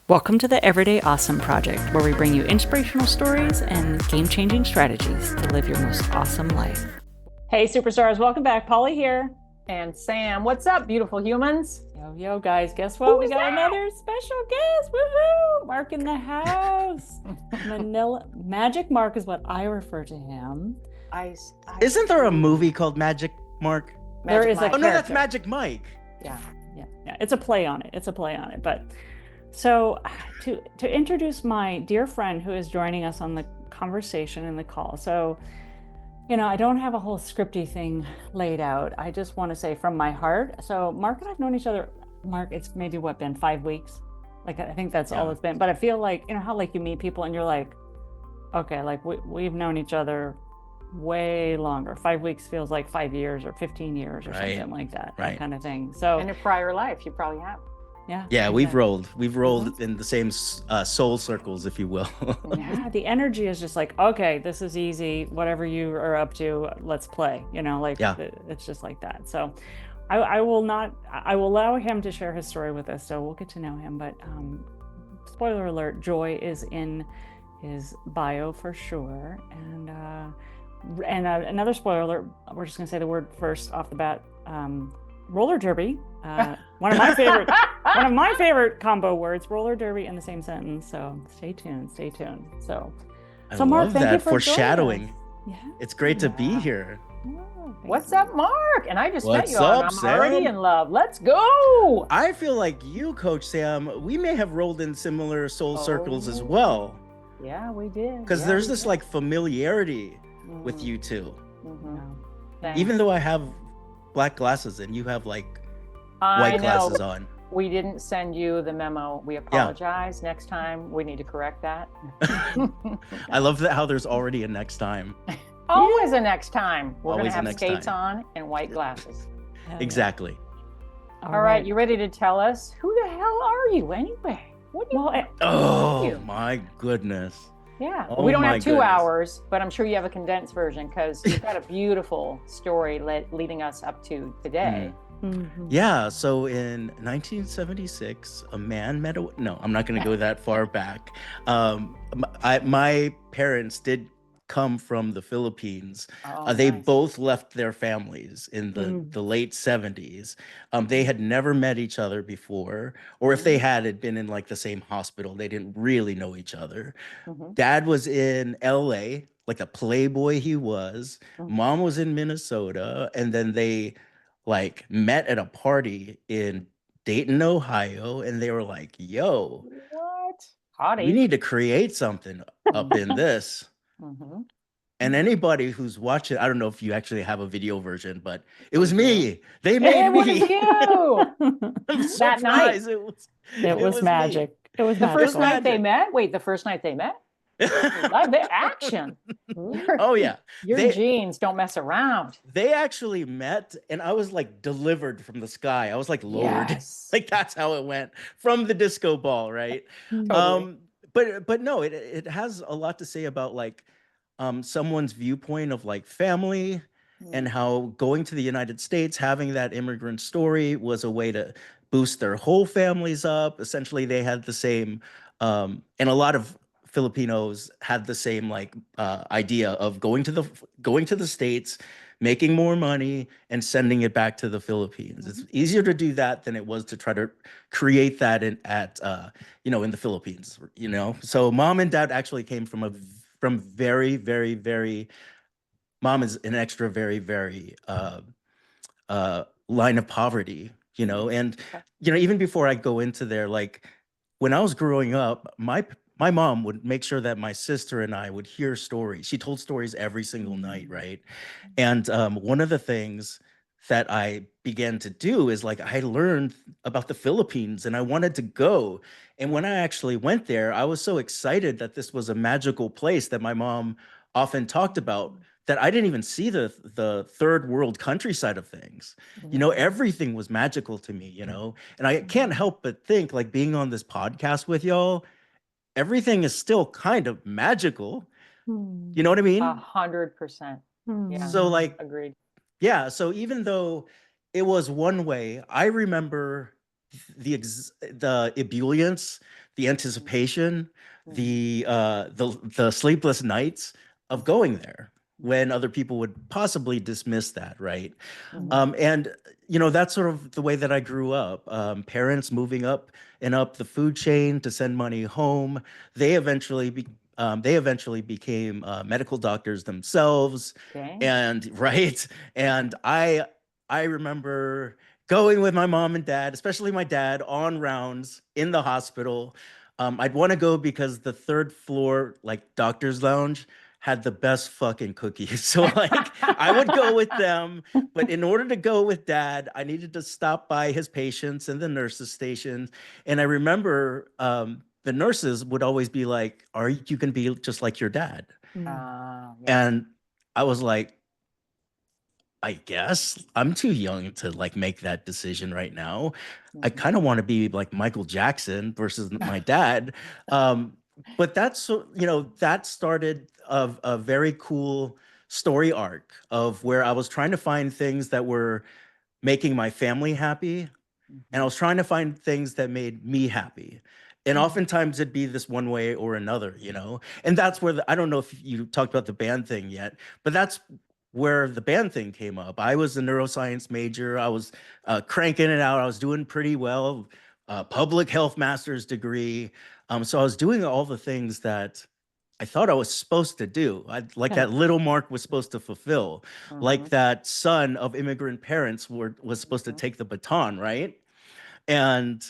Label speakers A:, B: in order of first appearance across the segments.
A: Welcome to the Everyday Awesome Project, where we bring you inspirational stories and game-changing strategies to live your most awesome life. Hey, superstars, welcome back. Polly here.
B: And Sam, what's up, beautiful humans?
A: Yo, guys, guess what? We got another special guest. Woohoo! Mark in the house. Manila Magic Mark is what I refer to him.
C: Isn't there a movie called Magic Mark?
A: There is a
C: Oh, no, that's Magic Mike.
A: Yeah. It's a play on it. But so to introduce my dear friend who is joining us on the conversation and the call. So, I don't have a whole scripty thing laid out. I just want to say from my heart. So Mark and I've known each other, Mark, it's maybe been 5 weeks? Like, I think that's all it's been. But I feel like, how like you meet people and you're like, okay, like we've known each other way longer. 5 weeks feels like 5 years or 15 years or something like that, that kind of thing. So
B: in a prior life, you probably have.
A: Yeah,
C: we've rolled in the same soul circles, if you will.
A: Yeah, the energy is just like, okay, this is easy. Whatever you are up to, let's play. It's just like that. So I will allow him to share his story with us, so we'll get to know him. But spoiler alert, joy is in his bio for sure. And another spoiler alert, we're just gonna say the word first off the bat. Roller derby, one of my favorite combo words, roller derby in the same sentence. So stay tuned. So Mark, thank you for
C: foreshadowing.
A: Yeah,
C: it's great to be here.
B: What's up, Mark? And I just met you. I'm
C: Sam?
B: already in love. Let's go.
C: I feel like you, Coach Sam, we may have rolled in similar soul circles as well.
B: Yeah, we did.
C: Because there's this like familiarity with you two.
B: Mm-hmm.
C: Even though I have black glasses and you have like white glasses on.
B: We didn't send you the memo. We apologize. Next time we need to correct that.
C: I love that how there's already a next time.
B: Always a next time. We're
C: Always
B: gonna have skates on and white glasses.
C: Exactly.
B: All right, you ready to tell us who the hell are you anyway? What do you
C: Oh my goodness.
B: Yeah,
C: Oh,
B: we don't
C: my
B: have 2
C: goodness.
B: hours, but I'm sure you have a condensed version because you've got a beautiful story leading us up to today.
A: Mm-hmm.
C: Yeah, so in 1976, a man met a... No, I'm not going to go that far back. My parents did come from the Philippines. They both left their families in the late 70s. They had never met each other before, or if they had been in like the same hospital. They didn't really know each other. Dad was in LA, like a playboy he was. Mom was in Minnesota, and then they like met at a party in Dayton, Ohio, and they were like, yo,
B: What? Hottie.
C: we need to create something up in this. And anybody who's watching, I don't know if you actually have a video version, but it was me. They made me.
B: It was you.
C: I'm
B: That night.
C: surprised.
A: It was magic. It was
B: The
A: magical.
B: first night they met? Wait, the first night they met? Love the action.
C: Oh yeah.
B: Your genes don't mess around.
C: They actually met, and I was like delivered from the sky. I was like lowered.
B: Yes.
C: Like that's how it went from the disco ball, right?
B: Totally.
C: But no, it has a lot to say about like someone's viewpoint of like family and how going to the United States, having that immigrant story was a way to boost their whole families up. Essentially, they had the same, and a lot of Filipinos had the same like idea of going to the States, making more money, and sending it back to the Philippines. It's easier to do that than it was to try to create that in the Philippines. So mom and dad actually came from very, very, very. Mom is an extra, very, very line of poverty. And even before I go into there, like when I was growing up, my mom would make sure that my sister and I would hear stories. She told stories every single night, right? And one of the things that I began to do is like I learned about the Philippines and I wanted to go. And when I actually went there, I was so excited that this was a magical place that my mom often talked about, that I didn't even see the third world countryside of things. Everything was magical to me, and I can't help but think like being on this podcast with y'all, everything is still kind of magical. You know what I mean?
B: 100%. Yeah.
C: So like,
B: agreed.
C: Yeah. So even though it was one way, I remember the ebullience, the anticipation, the sleepless nights of going there when other people would possibly dismiss that, right? And that's sort of the way that I grew up. Parents moving up and up the food chain to send money home. They eventually became medical doctors themselves.
B: Okay.
C: And right. And I remember going with my mom and dad, especially my dad, on rounds in the hospital. I'd want to go because the third floor, like doctor's lounge, had the best fucking cookies. So like I would go with them, but in order to go with dad, I needed to stop by his patients and the nurses' stations. And I remember the nurses would always be like, you can be just like your dad.
B: Yeah.
C: And I was like, I guess I'm too young to like make that decision right now. I kind of want to be like Michael Jackson versus my dad. But that started a very cool story arc of where I was trying to find things that were making my family happy, and I was trying to find things that made me happy. And oftentimes it'd be this one way or another, and that's where I don't know if you talked about the band thing yet, but that's where the band thing came up. I was a neuroscience major. I was cranking it out. I was doing pretty well, public health master's degree. So I was doing all the things that I thought I was supposed to do, like that little Mark was supposed to fulfill, like that son of immigrant parents was supposed to take the baton, right? And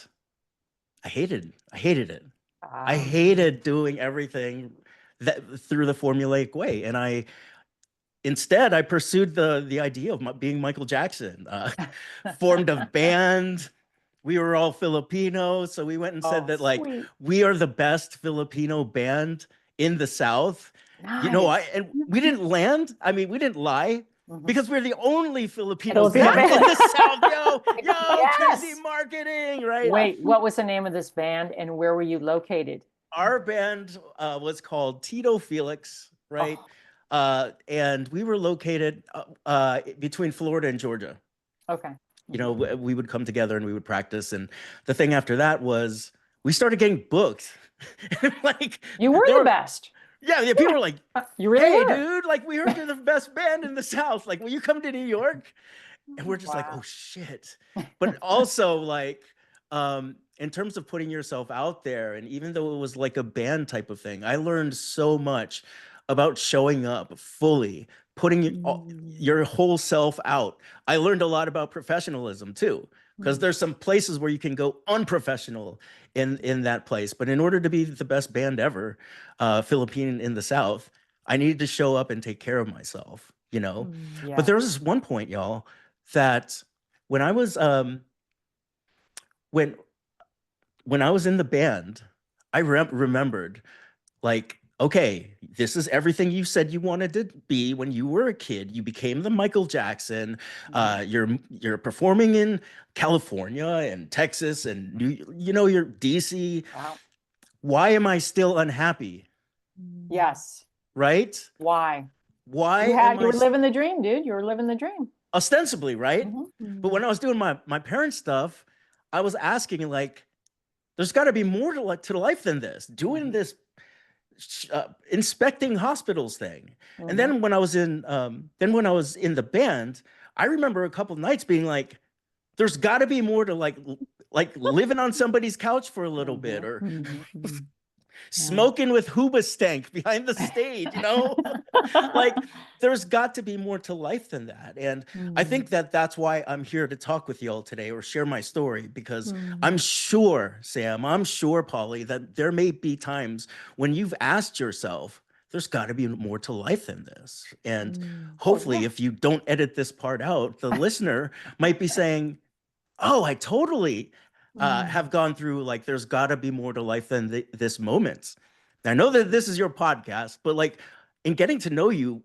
C: I hated it. I hated doing everything that through the formulaic way, and instead I pursued the idea of being Michael Jackson. Formed a band. We were all Filipino, so we went and said that like
B: sweet.
C: we are the best Filipino band in the South.
B: Nice.
C: And we didn't land. I mean, we didn't lie. Because we're the only Filipino
A: Those
C: band in the South. Yo,
B: Yes.
C: crazy marketing, right?
B: Wait, what was the name of this band and where were you located?
C: Our band was called Tito Felix, right? And we were located between Florida and Georgia.
B: Okay.
C: We would come together and we would practice. And the thing after that was we started getting booked. Like
B: you were the best.
C: Yeah, people were like,
B: you really
C: hey,
B: were.
C: dude, like we heard you're the best band in the South. Like, will you come to New York? And we're just like, oh shit. But also like, in terms of putting yourself out there, and even though it was like a band type of thing, I learned so much about showing up fully, putting your whole self out. I learned a lot about professionalism too, because there's some places where you can go unprofessional in that place. But in order to be the best band ever, Philippine in the South, I needed to show up and take care of myself, But there was this one point, y'all, that when I was when I was in the band, I remembered like, okay, this is everything you said you wanted to be when you were a kid. You became the Michael Jackson. You're performing in California and Texas and you're DC.
B: Wow.
C: Why am I still unhappy?
B: Yes.
C: Right?
B: Why?
C: Why
B: you were living the dream, dude. You were living the dream.
C: Ostensibly, right? But when I was doing my parents' stuff, I was asking like, there's got to be more to life than this. Doing this inspecting hospitals thing. And then when I was in the band, I remember a couple of nights being like, there's got to be more to like living on somebody's couch for a little bit, or smoking with Hoobastank behind the stage, like there's got to be more to life than that. And I think that's why I'm here to talk with y'all today, or share my story, because I'm sure, Sam, I'm sure, Polly, that there may be times when you've asked yourself, there's got to be more to life than this. And hopefully if you don't edit this part out, the listener might be saying, oh, I totally have gone through, like, there's got to be more to life than this moment. I know that this is your podcast, but like in getting to know you,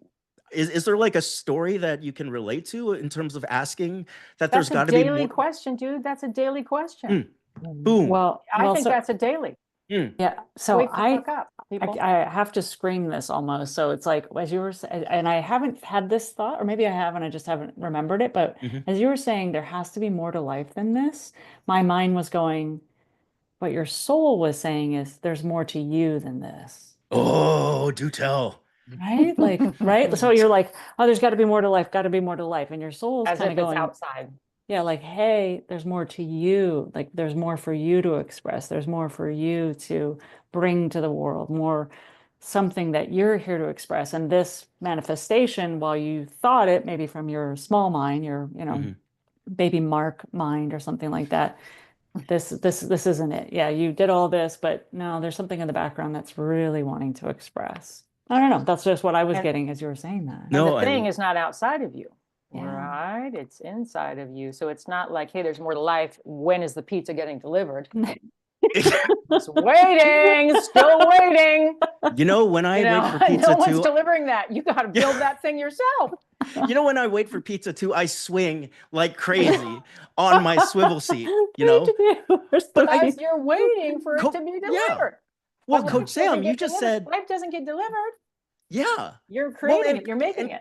C: is there like a story that you can relate to in terms of asking that there's got to be more?
B: That's a daily question, dude. That's a daily question.
C: Boom.
A: Well,
B: I think that's a daily.
A: Yeah. So
B: Wake the fuck up, people.
A: I have to scream this almost. So it's like, as you were saying, and I haven't had this thought, or maybe I have, and I just haven't remembered it. But as you were saying, there has to be more to life than this. My mind was going, what your soul was saying is there's more to you than this.
C: Oh, do tell.
A: Right? Like, right? So you're like, oh, there's got to be more to life, got to be more to life. And your soul's
B: As
A: kind
B: if
A: of
B: it's
A: going,
B: outside.
A: yeah, like, hey, there's more to you. Like, there's more for you to express. There's more for you to bring to the world, more something that you're here to express. And this manifestation, while you thought it, maybe from your small mind, your, baby Mark mind or something like that, this isn't it. Yeah, you did all this, but no, there's something in the background that's really wanting to express. I don't know. That's just what I was
B: And-
A: getting as you were saying that.
B: And
C: No,
B: the thing is not outside of you,
A: Yeah.
B: right? It's inside of you. So it's not like, hey, there's more to life. When is the pizza getting delivered? Just waiting, still waiting.
C: when I wait for pizza
B: no one's
C: too,
B: delivering that. You got to build that thing yourself.
C: when I wait for pizza too, I swing like crazy on my swivel seat,
B: Because you're waiting for it to be
C: yeah.
B: delivered.
C: Well,
B: But
C: Coach
B: life doesn't
C: Sam, you
B: get
C: just
B: delivered.
C: said,
B: Life doesn't get delivered.
C: yeah.
B: You're creating it. You're making
C: and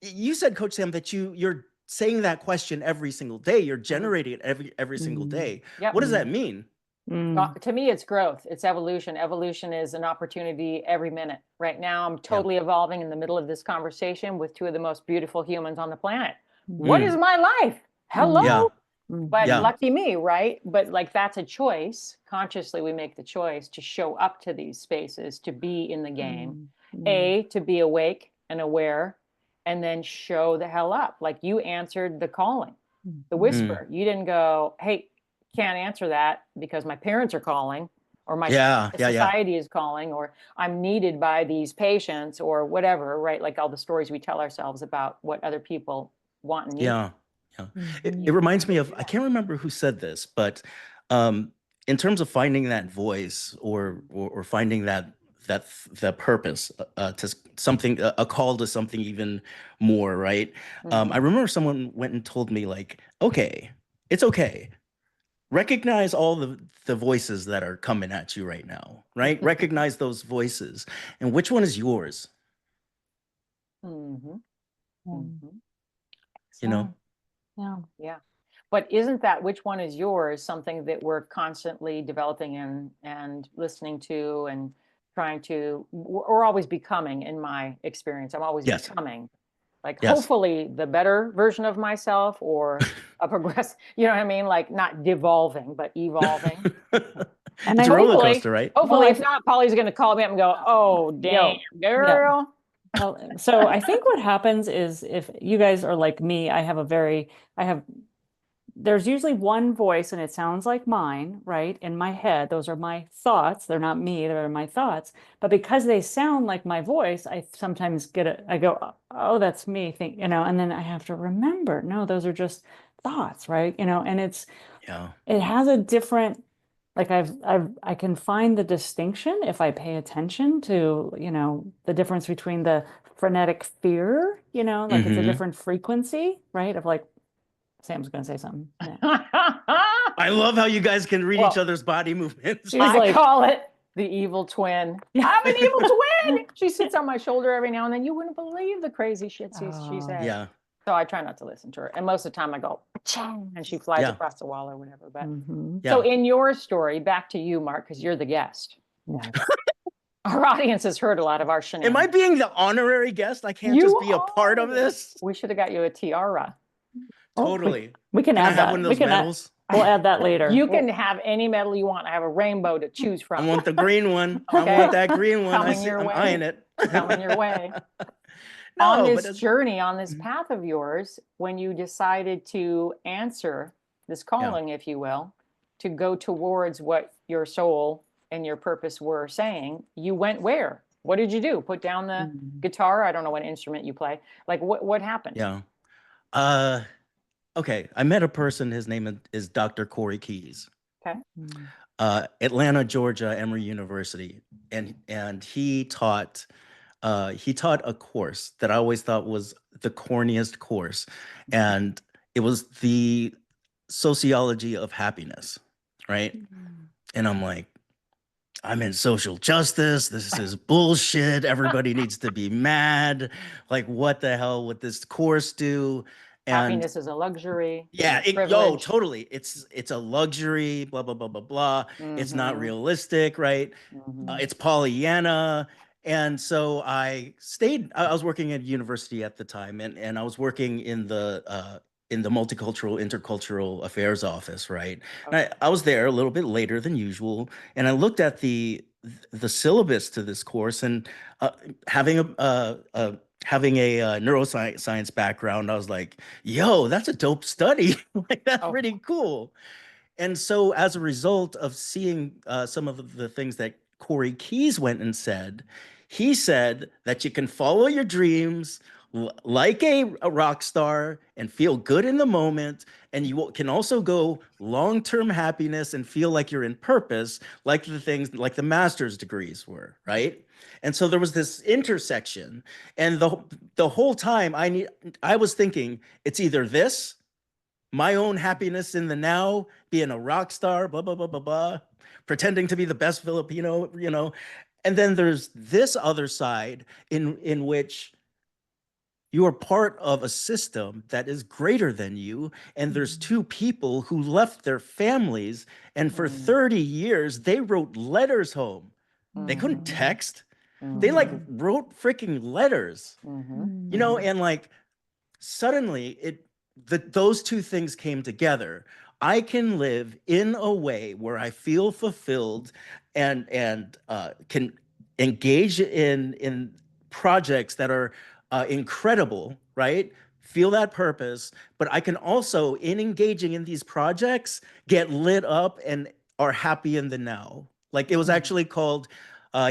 B: it.
C: You said, Coach Sam, that you're saying that question every single day. You're generating it every single day.
B: Yep.
C: What does that mean?
B: To me, it's growth. It's evolution. Evolution is an opportunity every minute. Right now, I'm totally evolving in the middle of this conversation with two of the most beautiful humans on the planet. What is my life? Hello?
C: Yeah.
B: But lucky me, right? But like that's a choice. Consciously, we make the choice to show up to these spaces, to be in the game. To be awake and aware, and then show the hell up. Like you answered the calling, the whisper. You didn't go, hey, can't answer that because my parents are calling, or my society is calling, or I'm needed by these patients, or whatever, right? Like all the stories we tell ourselves about what other people want and need.
C: Yeah. It reminds me of, I can't remember who said this, but in terms of finding that voice or finding that purpose to something, a call to something even more, right? I remember someone went and told me like, okay, it's okay. Recognize all the voices that are coming at you right now, right? Recognize those voices. And which one is yours?
B: Yeah. But isn't that which one is yours something that we're constantly developing and listening to and trying to, we're always becoming, in my experience. I'm always becoming. Like hopefully the better version of myself, or a progress, you know what I mean? Like not devolving, but evolving.
C: And it's a roller coaster, right?
B: Hopefully, if not, Polly's going to call me up and go, oh, damn, girl.
A: Well, so I think what happens is if you guys are like me, there's usually one voice and it sounds like mine, right? In my head, those are my thoughts. They're not me, they're my thoughts. But because they sound like my voice, I sometimes I go, oh, that's me, and then I have to remember, no, those are just thoughts, right? And it has a different, like I can find the distinction if I pay attention to, the difference between the frenetic fear, like it's a different frequency, right? Of like, Sam's going to say something. Yeah.
C: I love how you guys can read each other's body movements.
B: I call it the evil twin. I'm an evil twin. She sits on my shoulder every now and then. You wouldn't believe the crazy shit she says.
C: Yeah.
B: So I try not to listen to her. And most of the time I go, and she flies across the wall or whatever. But so in your story, back to you, Mark, because you're the guest.
A: Yeah.
B: Our audience has heard a lot of our shenanigans.
C: Am I being the honorary guest? I can't just be a part of this?
B: We should have got you a tiara.
C: Totally.
A: We can add that.
C: One of those medals?
A: We'll add that later.
B: You can have any medal you want. I have a rainbow to choose from.
C: I want the green one. I want that green one. I'm eyeing it.
B: Coming your way. On this journey, on this path of yours, when you decided to answer this calling, if you will, to go towards what your soul and your purpose were saying, you went where? What did you do? Put down the guitar? I don't know what instrument you play. Like what happened?
C: Yeah. Okay. I met a person. His name is Dr. Corey Keyes.
B: Okay.
C: Atlanta, Georgia, Emory University. And he taught a course that I always thought was the corniest course. And it was the sociology of happiness. Right. And I'm like, I'm in social justice. This is bullshit. Everybody needs to be mad. Like, what the hell would this course do? And
B: happiness is a luxury.
C: yeah,
B: Privilege.
C: totally. It's a luxury, blah, blah, blah, blah, blah. It's not
B: Mm-hmm.
C: realistic, right?
B: Mm-hmm.
C: It's Pollyanna. And so I stayed, I was working at university at the time, and I was working in the multicultural, intercultural affairs office, right? And
B: Okay.
C: I was there a little bit later than usual, and I looked at the syllabus to this course, and uh, having having a neuroscience background, I was like, yo, that's a dope study. Like, that's
B: Oh.
C: pretty cool. And so, as a result of seeing some of the things that Corey Keyes went and said, he said that you can follow your dreams like a rock star and feel good in the moment. And you can also go long-term happiness and feel like you're in purpose, like the things like the master's degrees were, right? And so there was this intersection. And the whole time I was thinking it's either this, my own happiness in the now, being a rock star, blah, blah, blah, blah, blah, pretending to be the best Filipino, And then there's this other side in which you are part of a system that is greater than you. And there's two people who left their families, and for 30 years, they wrote letters home. They couldn't text. They like wrote freaking letters, and like suddenly those two things came together. I can live in a way where I feel fulfilled and can engage in projects that are incredible, right? Feel that purpose, but I can also, in engaging in these projects, get lit up and are happy in the now. Like, it was actually called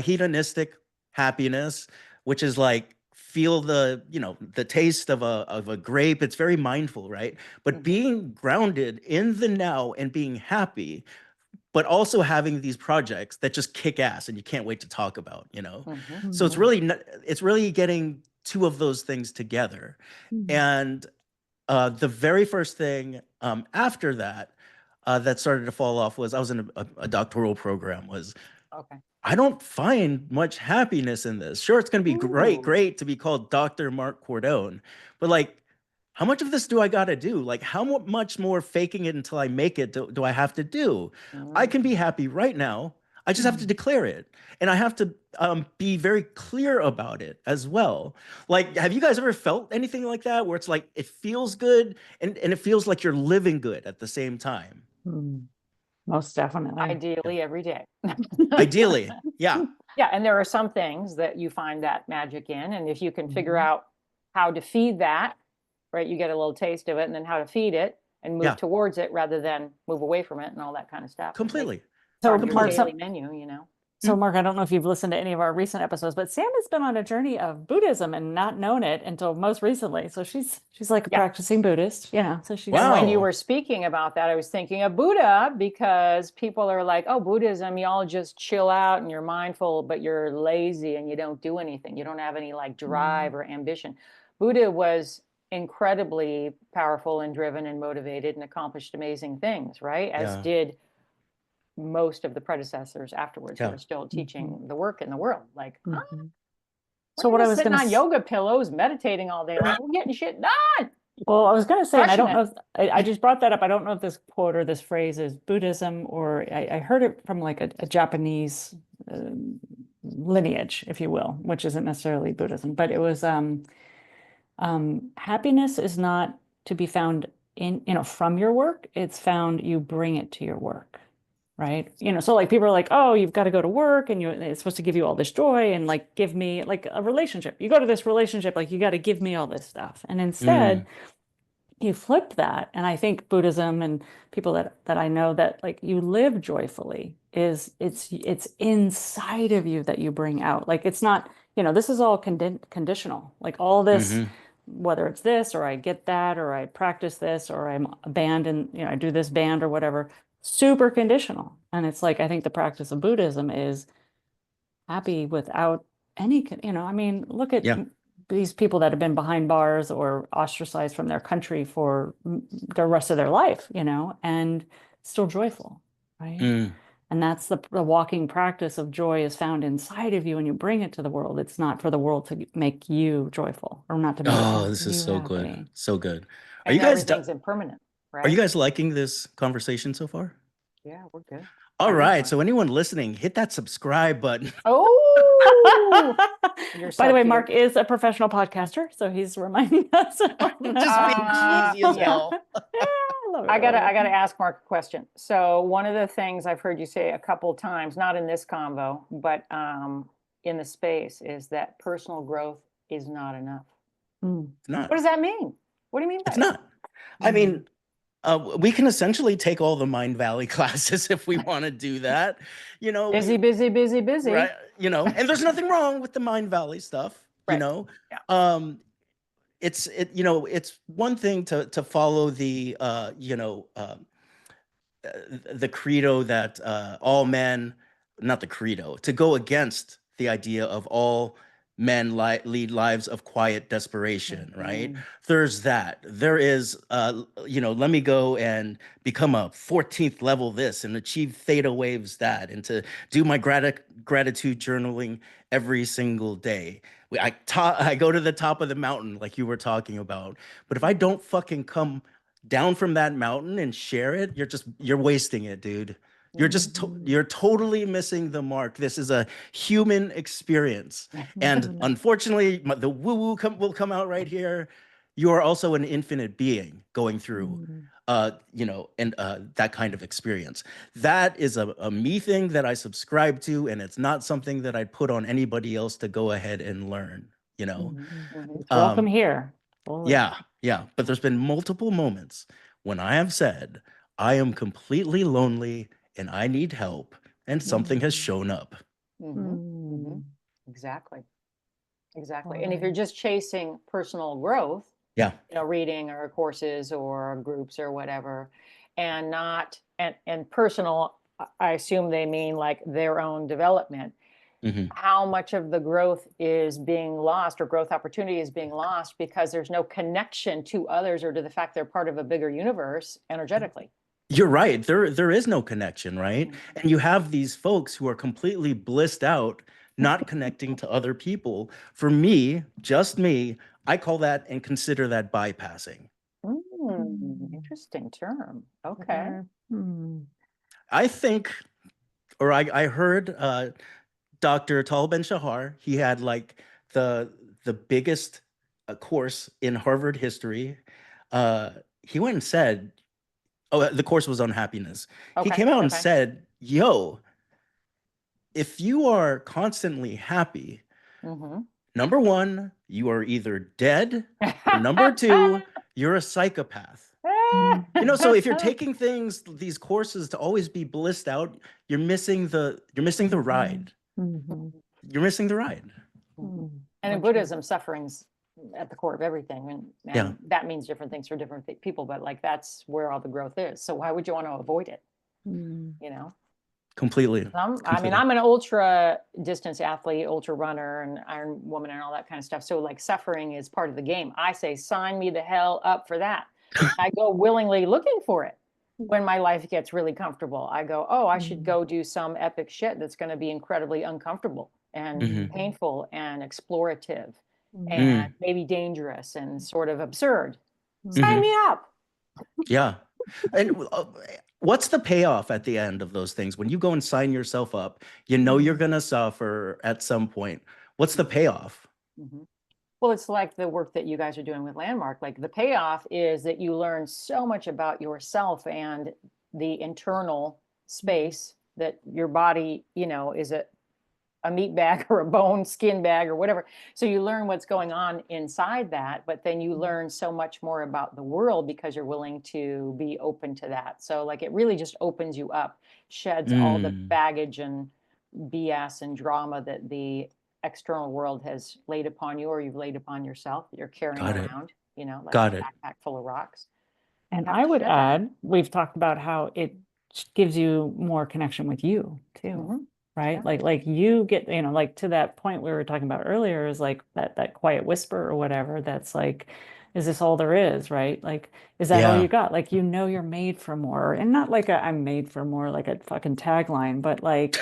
C: hedonistic happiness, which is like feel the taste of a grape. It's very mindful, right? But being grounded in the now and being happy, but also having these projects that just kick ass and you can't wait to talk about, So it's really getting two of those things together. And the very first thing after that that started to fall off was I was in a doctoral program. Was
B: Okay.
C: I don't find much happiness in this. Sure, it's going to be great to be called Dr. Marc Cordon, but like, how much of this do I got to do? Like, how much more faking it until I make it do I have to do? I can be happy right now. I just have to declare it. And I have to be very clear about it as well. Like, have you guys ever felt anything like that, where it's like, it feels good and it feels like you're living good at the same time?
A: Most definitely.
B: Ideally, every day.
C: Ideally, yeah.
B: Yeah, and there are some things that you find that magic in, and if you can figure out how to feed that, right, you get a little taste of it, and then how to feed it and move towards it rather than move away from it and all that kind of stuff.
C: Completely.
B: So Mark, daily menu,
A: So Mark, I don't know if you've listened to any of our recent episodes, but Sam has been on a journey of Buddhism and not known it until most recently. So she's like a practicing Buddhist, So she's
B: When you were speaking about that, I was thinking of Buddha, because people are like, oh, Buddhism, y'all just chill out and you're mindful, but you're lazy and you don't do anything. You don't have any like drive or ambition. Buddha was incredibly powerful and driven and motivated and accomplished amazing things, right? As did most of the predecessors afterwards who are still teaching the work in the world. Like,
A: so what I was
B: sitting on yoga pillows, meditating all day long, we're getting shit done.
A: Well, I was going to say, and I don't know if I just brought that up. I don't know if this quote or this phrase is Buddhism, or I heard it from like a Japanese lineage, if you will, which isn't necessarily Buddhism, but it was happiness is not to be found in, from your work. It's found, you bring it to your work. Right. So like people are like, oh, you've got to go to work and it's supposed to give you all this joy and like give me like a relationship. You go to this relationship, like you got to give me all this stuff. And instead, you flipped that. And I think Buddhism and people that I know that like you live joyfully it's inside of you that you bring out. Like it's not, this is all conditional. Like all this, whether it's this or I get that or I practice this or I'm a band and I do this band or whatever. Super conditional. And it's like, I think the practice of Buddhism is happy without any, look at these people that have been behind bars or ostracized from their country for the rest of their life, and still joyful, right? And that's the walking practice of joy is found inside of you and you bring it to the world. It's not for the world to make you joyful or not to make
C: Oh, this is
A: you
C: so good.
A: happy.
C: So good. Are you
B: And
C: guys
B: everything's impermanent,
C: are you
B: right?
C: guys liking this conversation so far?
B: Yeah, we're good.
C: All
B: I'm
C: right.
B: enjoying
C: So anyone listening, hit that subscribe button.
B: Oh, you're
A: By
B: so
A: the way,
B: cute.
A: Mark is a professional podcaster, so he's reminding us.
C: Just being cheesy as
B: yeah.
C: hell.
B: I gotta ask Mark a question. So one of the things I've heard you say a couple of times, not in this convo, but in the space, is that personal growth is not enough.
C: It's not.
B: What does that mean? What do you mean by
C: It's
B: that?
C: not. I mean, we can essentially take all the Mind Valley classes if we want to do that. You know,
B: Busy, busy, busy, busy.
C: right? You know, and there's nothing wrong with the Mind Valley stuff. You
B: Right.
C: know,
B: Yeah.
C: it's one thing to follow the the credo that all men, not the credo, to go against the idea of all men lead lives of quiet desperation, right? There's that. There is, let me go and become a 14th level this and achieve theta waves that, and to do my gratitude journaling every single day. I go to the top of the mountain like you were talking about, but if I don't fucking come down from that mountain and share it, you're wasting it, dude. You're totally missing the mark. This is a human experience. And unfortunately, the woo-woo will come out right here. You are also an infinite being going through that kind of experience. That is a me thing that I subscribe to, and it's not something that I'd put on anybody else to go ahead and learn, you know.
A: Welcome here.
C: Yeah. But there's been multiple moments when I have said, I am completely lonely and I need help, and something has shown up.
B: Exactly. And if you're just chasing personal growth,
C: Yeah.
B: reading or courses or groups or whatever, and not, and personal, I assume they mean like their own development. How much of the growth is being lost, or growth opportunity is being lost, because there's no connection to others or to the fact they're part of a bigger universe energetically?
C: You're right. There is no connection, right? And you have these folks who are completely blissed out, not connecting to other people. For me, just me, I call that and consider that bypassing.
B: Interesting term. Okay.
C: I think, or I heard Dr. Tal Ben Shahar, he had like the biggest course in Harvard history. He went and said, the course was on happiness. He came out and said, yo, if you are constantly happy, number one, you are either dead, or number two, you're a psychopath. So if you're taking these courses to always be blissed out, you're missing the ride. You're missing the ride.
B: And in Buddhism, suffering's at the core of everything, and that means different things for different people, but like that's where all the growth is. So why would you want to avoid it?
C: Completely.
B: I mean, I'm an ultra distance athlete, ultra runner, and Iron Woman and all that kind of stuff. So like suffering is part of the game. I say, sign me the hell up for that. I go willingly looking for it. When my life gets really comfortable, I go, oh, I should go do some epic shit that's going to be incredibly uncomfortable and painful and explorative and maybe dangerous and sort of absurd. Sign me up.
C: Yeah. And what's the payoff at the end of those things? When you go and sign yourself up, you're going to suffer at some point. What's the payoff?
B: Well, it's like the work that you guys are doing with Landmark. Like the payoff is that you learn so much about yourself and the internal space that your body, is a meat bag or a bone skin bag or whatever. So you learn what's going on inside that, but then you learn so much more about the world because you're willing to be open to that. So like it really just opens you up, sheds all the baggage and BS and drama that the external world has laid upon you, or you've laid upon yourself, that you're carrying around, like a backpack full of rocks.
A: And I would add, we've talked about how it gives you more connection with you too, right? Like you get, like to that point we were talking about earlier, is like that quiet whisper or whatever, that's like is this all there is, right? Like, is that all you got? Like, you know, you're made for more, and not like a I'm made for more, like a fucking tagline, but like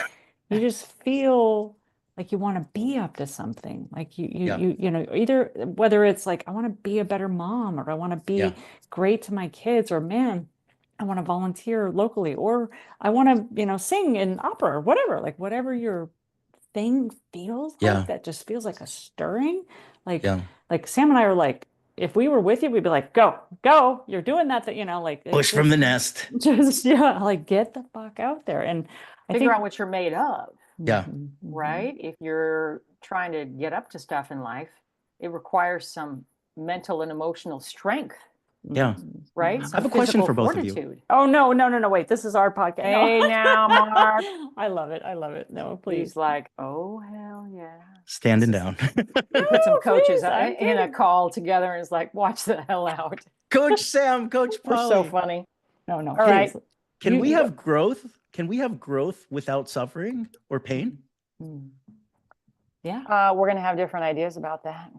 A: you just feel like you want to be up to something. Like you know, either whether it's like I want to be a better mom, or I want to
C: Yeah.
A: be great to my kids, or man, I want to volunteer locally, or I want to, you know, sing in opera or whatever, like whatever your thing feels like,
C: Yeah.
A: that just feels like a stirring. Like,
C: Yeah.
A: like Sam and I are like, if we were with you, we'd be like, go, go, you're doing that, you know, like
C: Push from the nest.
A: just, yeah, like get the fuck out there. And I
B: Figure
A: think,
B: out what you're made of,
C: Yeah.
B: right? If you're trying to get up to stuff in life, it requires some mental and emotional strength,
C: Yeah.
B: right?
C: I
B: Some
C: have a question
B: physical
C: for both of you.
B: fortitude.
A: Oh, no, no, no, no, wait, this is our podcast.
B: Hey,
A: No.
B: now, Mark.
A: I love it. I love it. No, please.
B: He's like, oh, hell yeah.
C: Standing down.
B: We put some
A: No,
B: coaches
A: please, I'm
B: in a
A: kidding.
B: call together and it's like, watch the hell out.
C: Coach Sam, Coach
B: We're
C: Polly.
B: so funny.
A: No, no,
B: All right.
A: please.
C: Can we have growth? Can we have growth without suffering or pain?
A: Yeah.
B: We're going to have different ideas about that.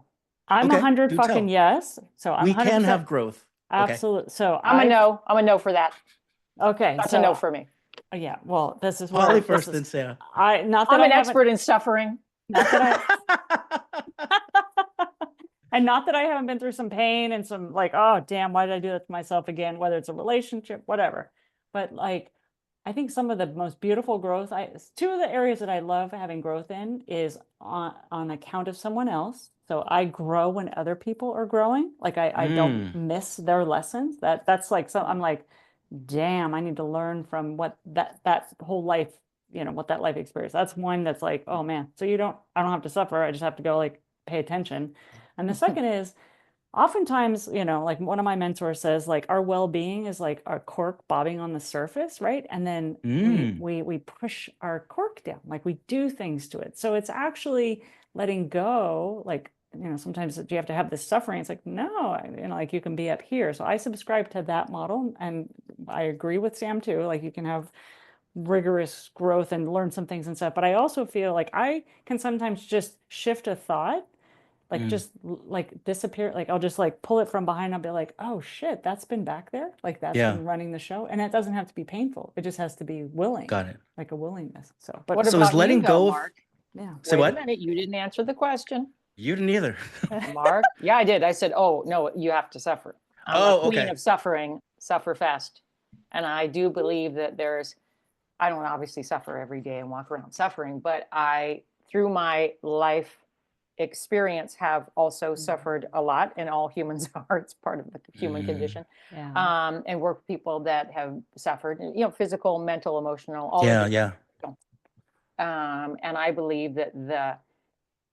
A: I'm
C: Okay,
A: 100
C: do
A: fucking
C: tell.
A: yes. So I'm
C: We
A: 100%.
C: can have growth. Okay.
A: Absolutely. So
B: I'm a no. I'm a no for that.
A: Okay.
B: That's
A: so
B: a no for me.
A: yeah. Well, this is where
C: Polly
A: this
C: first,
A: is-
C: then Sam.
A: not that
B: I'm
A: I
B: an
A: haven't-
B: expert in suffering.
A: Not that and not that I haven't been through some pain and some like, oh damn, why did I do that to myself again? Whether it's a relationship, whatever. But like, I think some of the most beautiful growth, two of the areas that I love having growth in is on account of someone else. So I grow when other people are growing. Like I don't miss their lessons. That's like, so I'm like, damn, I need to learn from what that whole life, you know, what that life experience. That's one that's like, oh man, so I don't have to suffer. I just have to go like pay attention. And the second is oftentimes, you know, like one of my mentors says, like our well-being is like a cork bobbing on the surface, right? And then we push our cork down, like we do things to it. So it's actually letting go, like, you know, sometimes you have to have this suffering. It's like, no, you know, like you can be up here. So I subscribe to that model, and I agree with Sam too. Like you can have rigorous growth and learn some things and stuff. But I also feel like I can sometimes just shift a thought, like just like disappear. Like I'll just like pull it from behind. I'll be like, oh shit, that's been back there. Like that's been running the show. And it doesn't have to be painful. It just has to be willing.
C: Got it.
A: Like a willingness. So, but
B: What
C: So
B: about
C: is letting
B: you, though,
C: go of-
B: Mark?
A: yeah.
C: Say
B: Wait
C: what?
B: a minute. You didn't answer the question.
C: You didn't either.
B: Mark? Yeah, I did. I said, oh, no, you have to suffer. I'm a queen of suffering, suffer fast. And I do believe that I don't obviously suffer every day and walk around suffering, but I, through my life experience, have also suffered a lot, and all humans are. It's part of the human condition.
A: Yeah.
B: And work with people that have suffered, you know, physical, mental, emotional, all of it.
C: Yeah.
B: And I believe that the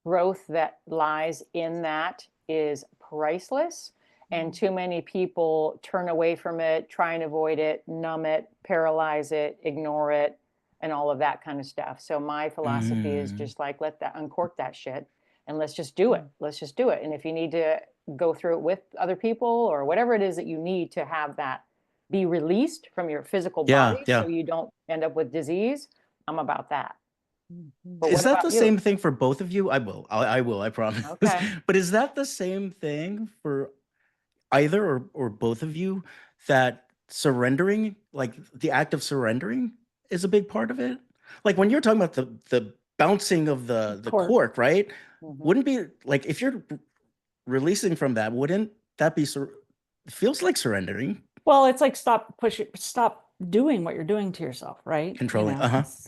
B: growth that lies in that is priceless. And too many people turn away from it, try and avoid it, numb it, paralyze it, ignore it, and all of that kind of stuff. So my philosophy is just like, uncork that shit, and let's just do it. Let's just do it. And if you need to go through it with other people or whatever it is that you need to have that be released from your physical body so you don't end up with disease, I'm about that. But
C: is that the same thing for both of you? I will, I promise.
B: Okay.
C: But is that the same thing for either or both of you, that surrendering, like the act of surrendering is a big part of it? Like when you're talking about the bouncing of the cork, right? Wouldn't be like, if you're releasing from that, wouldn't that be, it feels like surrendering.
A: Well, it's like stop doing what you're doing to yourself, right?
C: Controlling,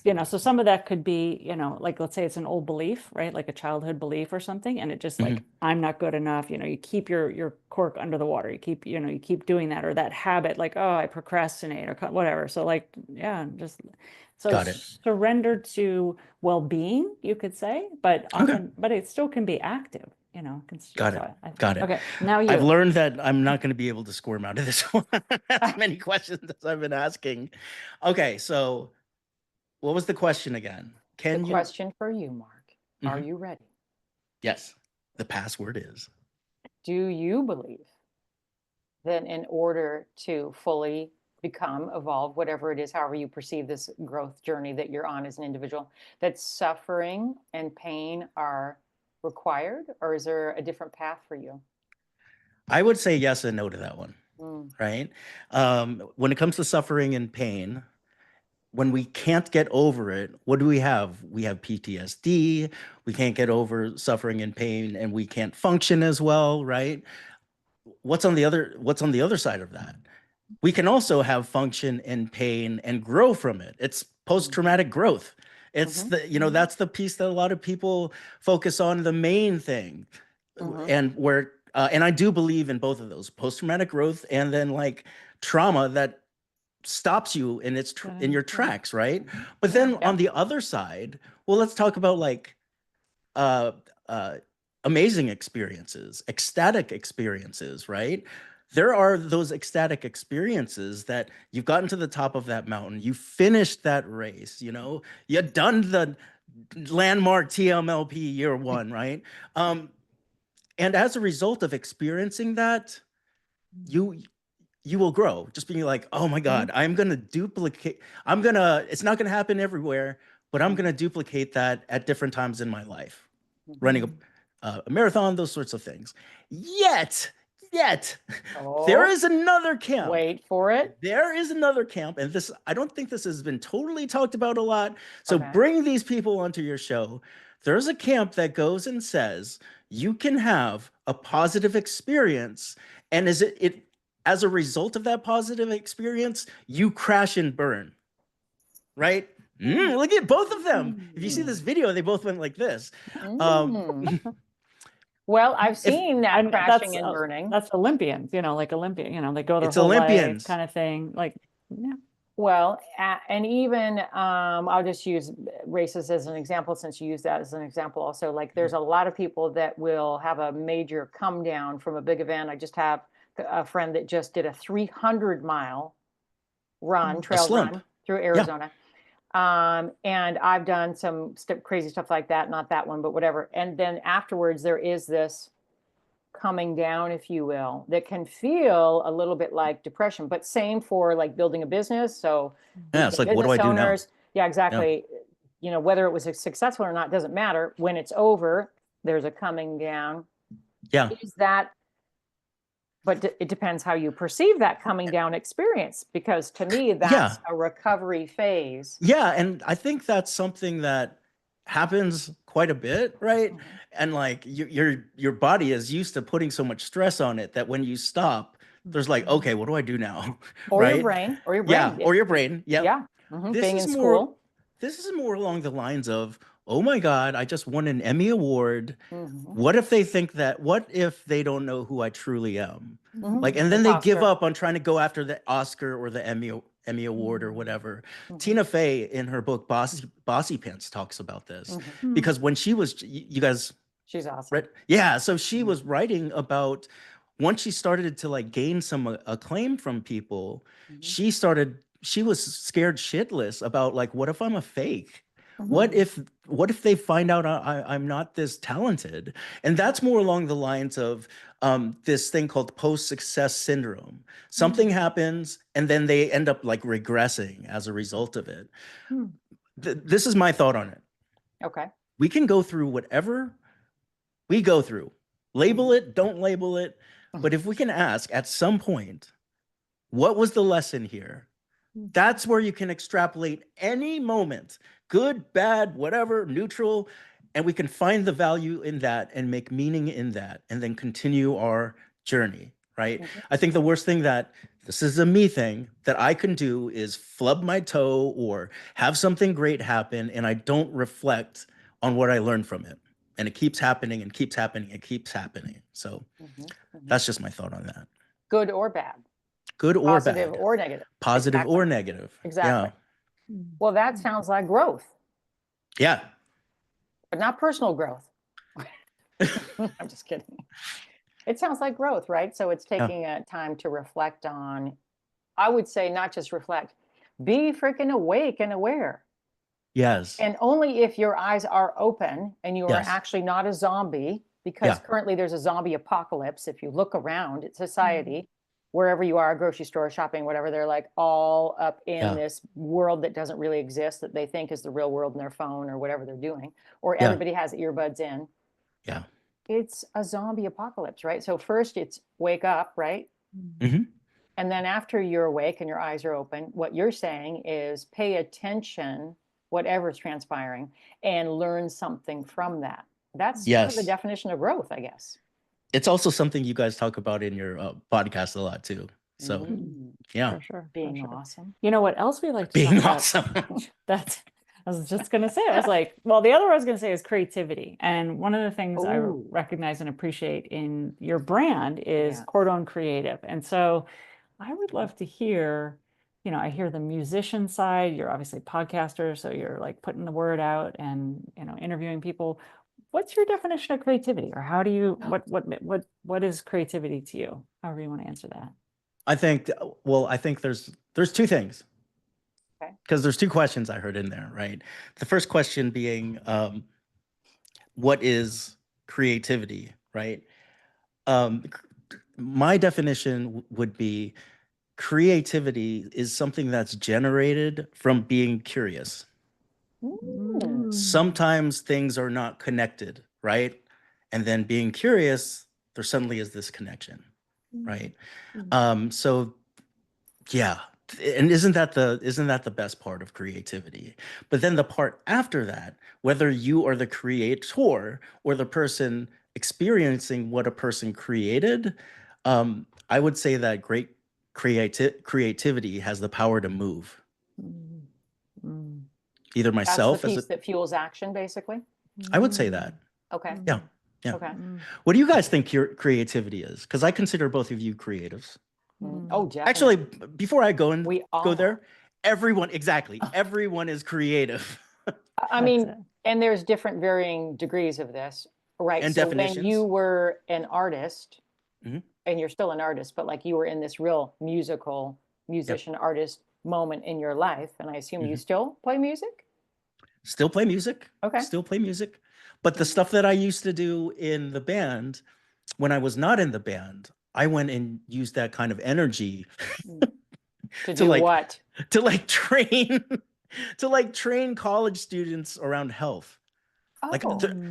A: you know, so some of that could be, you know, like let's say it's an old belief, right? Like a childhood belief or something, and it just like, I'm not good enough, you know, you keep your cork under the water, you keep doing that, or that habit, like, oh, I procrastinate or whatever. So like, yeah, just so surrender to well-being, you could say, but often, but it still can be active. You know,
C: got it.
A: Okay, now you.
C: I've learned that I'm not going to be able to squirm out of this one. As many questions as I've been asking. Okay, so what was the question again?
B: Question for you, Mark. Are you ready?
C: Yes. The password is.
B: Do you believe that in order to fully become, evolve, whatever it is, however you perceive this growth journey that you're on as an individual, that suffering and pain are required, or is there a different path for you?
C: I would say yes and no to that one,
B: Mm.
C: right? When it comes to suffering and pain, when we can't get over it, what do we have? We have PTSD. We can't get over suffering and pain, and we can't function as well, right? What's on the other side of that? We can also have function and pain and grow from it. It's post-traumatic growth. It's that's the piece that a lot of people focus on, the main thing. And and I do believe in both of those, post-traumatic growth and then like trauma that stops you in your tracks, right? But then on the other side, well, let's talk about like uh, amazing experiences, ecstatic experiences, right? There are those ecstatic experiences that you've gotten to the top of that mountain, you finished that race, you done the landmark TMLP year one, right? And as a result of experiencing that, you will grow. Just being like, oh my God, I'm going to duplicate. It's not going to happen everywhere, but I'm going to duplicate that at different times in my life, running a marathon, those sorts of things. Yet, there is another camp.
B: Wait for it.
C: There is another camp. And I don't think this has been totally talked about a lot. So bring these people onto your show. There's a camp that goes and says, you can have a positive experience. And as a result of that positive experience, you crash and burn, right? Look at both of them. If you see this video, they both went like this.
B: Well, I've seen that crashing and burning.
A: That's Olympians, like Olympian, they go their whole life kind of thing. Like, yeah.
B: Well, and even I'll just use races as an example, since you use that as an example also. Like, there's a lot of people that will have a major come down from a big event. I just have a friend that just did a 300-mile trail run through Arizona. And I've done some crazy stuff like that, not that one, but whatever. And then afterwards, there is this coming down, if you will, that can feel a little bit like depression, but same for like building a business. So
C: it's like, what do I do now?
B: Yeah, exactly. Yeah. Whether it was successful or not, doesn't matter. When it's over, there's a coming down.
C: Yeah.
B: But it depends how you perceive that coming down experience, because to me, that's a recovery phase.
C: Yeah. And I think that's something that happens quite a bit, right? And like your body is used to putting so much stress on it that when you stop, there's like, okay, what do I do now?
B: Or
C: right?
B: your brain.
C: Yeah, or your brain. Yeah.
B: Yeah. Being in school.
C: This is more along the lines of, oh my God, I just won an Emmy Award. What if they don't know who I truly am? Like, and then they give up on trying to go after the Oscar or the Emmy Award or whatever. Tina Fey in her book, Bossy Pants, talks about this because when she was, you guys.
B: She's awesome.
C: Yeah. So she was writing about, once she started to like gain some acclaim from people, she was scared shitless about like, what if I'm a fake? What if they find out I'm not this talented? And that's more along the lines of this thing called post-success syndrome. Something happens and then they end up like regressing as a result of it. This is my thought on it.
B: Okay.
C: We can go through whatever we go through. Label it, don't label it. But if we can ask at some point, what was the lesson here? That's where you can extrapolate any moment, good, bad, whatever, neutral, and we can find the value in that and make meaning in that and then continue our journey, right? I think the worst thing this is a me thing, that I can do is flub my toe or have something great happen and I don't reflect on what I learned from it. And it keeps happening and keeps happening and keeps happening. So that's just my thought on that.
B: Good or bad.
C: Good or
B: Positive
C: bad.
B: or negative.
C: Positive or negative.
B: Exactly. Yeah. Well, that sounds like growth.
C: Yeah.
B: But not personal growth. I'm just kidding. It sounds like growth, right? So it's taking a time to reflect on, I would say not just reflect, be freaking awake and aware.
C: Yes.
B: And only if your eyes are open and you are actually not a zombie, because currently there's a zombie apocalypse. If you look around at society, wherever you are, grocery store, shopping, whatever, they're like all up in this world that doesn't really exist, that they think is the real world in their phone or whatever they're doing, or everybody has earbuds in.
C: Yeah.
B: it's a zombie apocalypse, right? So first it's wake up, right?
C: Hmm.
B: And then after you're awake and your eyes are open, what you're saying is pay attention, whatever's transpiring, and learn something from that. That's kind of the
C: Yes.
B: definition of growth, I guess.
C: It's also something you guys talk about in your podcast a lot too. So yeah,
A: For sure.
B: Being awesome.
A: You know what else we like to
C: being
A: talk about?
C: awesome.
A: That's, I was just going to say, I was like, well, the other one I was going to say is creativity. And one of the things I
B: Ooh.
A: recognize and appreciate in your brand is
B: Yeah.
A: Cordon Creative. And so I would love to hear, you know, I hear the musician side, you're obviously a podcaster, so you're like putting the word out and, you know, interviewing people. What's your definition of creativity, or how do you, what is creativity to you? However you want to answer that.
C: I think, well, I think there's two things.
B: Okay.
C: Because there's two questions I heard in there, right? The first question being, what is creativity, right? My definition would be creativity is something that's generated from being curious. Sometimes things are not connected, right? And then being curious, there suddenly is this connection, right? So yeah, and isn't that the best part of creativity? But then the part after that, whether you are the creator or the person experiencing what a person created, I would say that great creativity has the power to move. Either
B: That's
C: myself
B: the piece that fuels action, basically.
C: I would say that.
B: Okay.
C: Yeah.
B: Okay.
C: What do you guys think your creativity is? Because I consider both of you creatives.
B: Oh, definitely.
C: Actually, before I go
B: We all
C: go there, everyone is creative.
B: I mean, and there's different varying degrees of this, right?
C: And
B: so
C: definitions.
B: when you were an artist,
C: Mhm.
B: and you're still an artist, but like you were in this real musician artist moment in your life, and I assume you still play music?
C: Still play music.
B: Okay.
C: Still play music. But the stuff that I used to do in the band, when I was not in the band, I went and used that kind of energy
B: To do what?
C: To like train college students around health. Like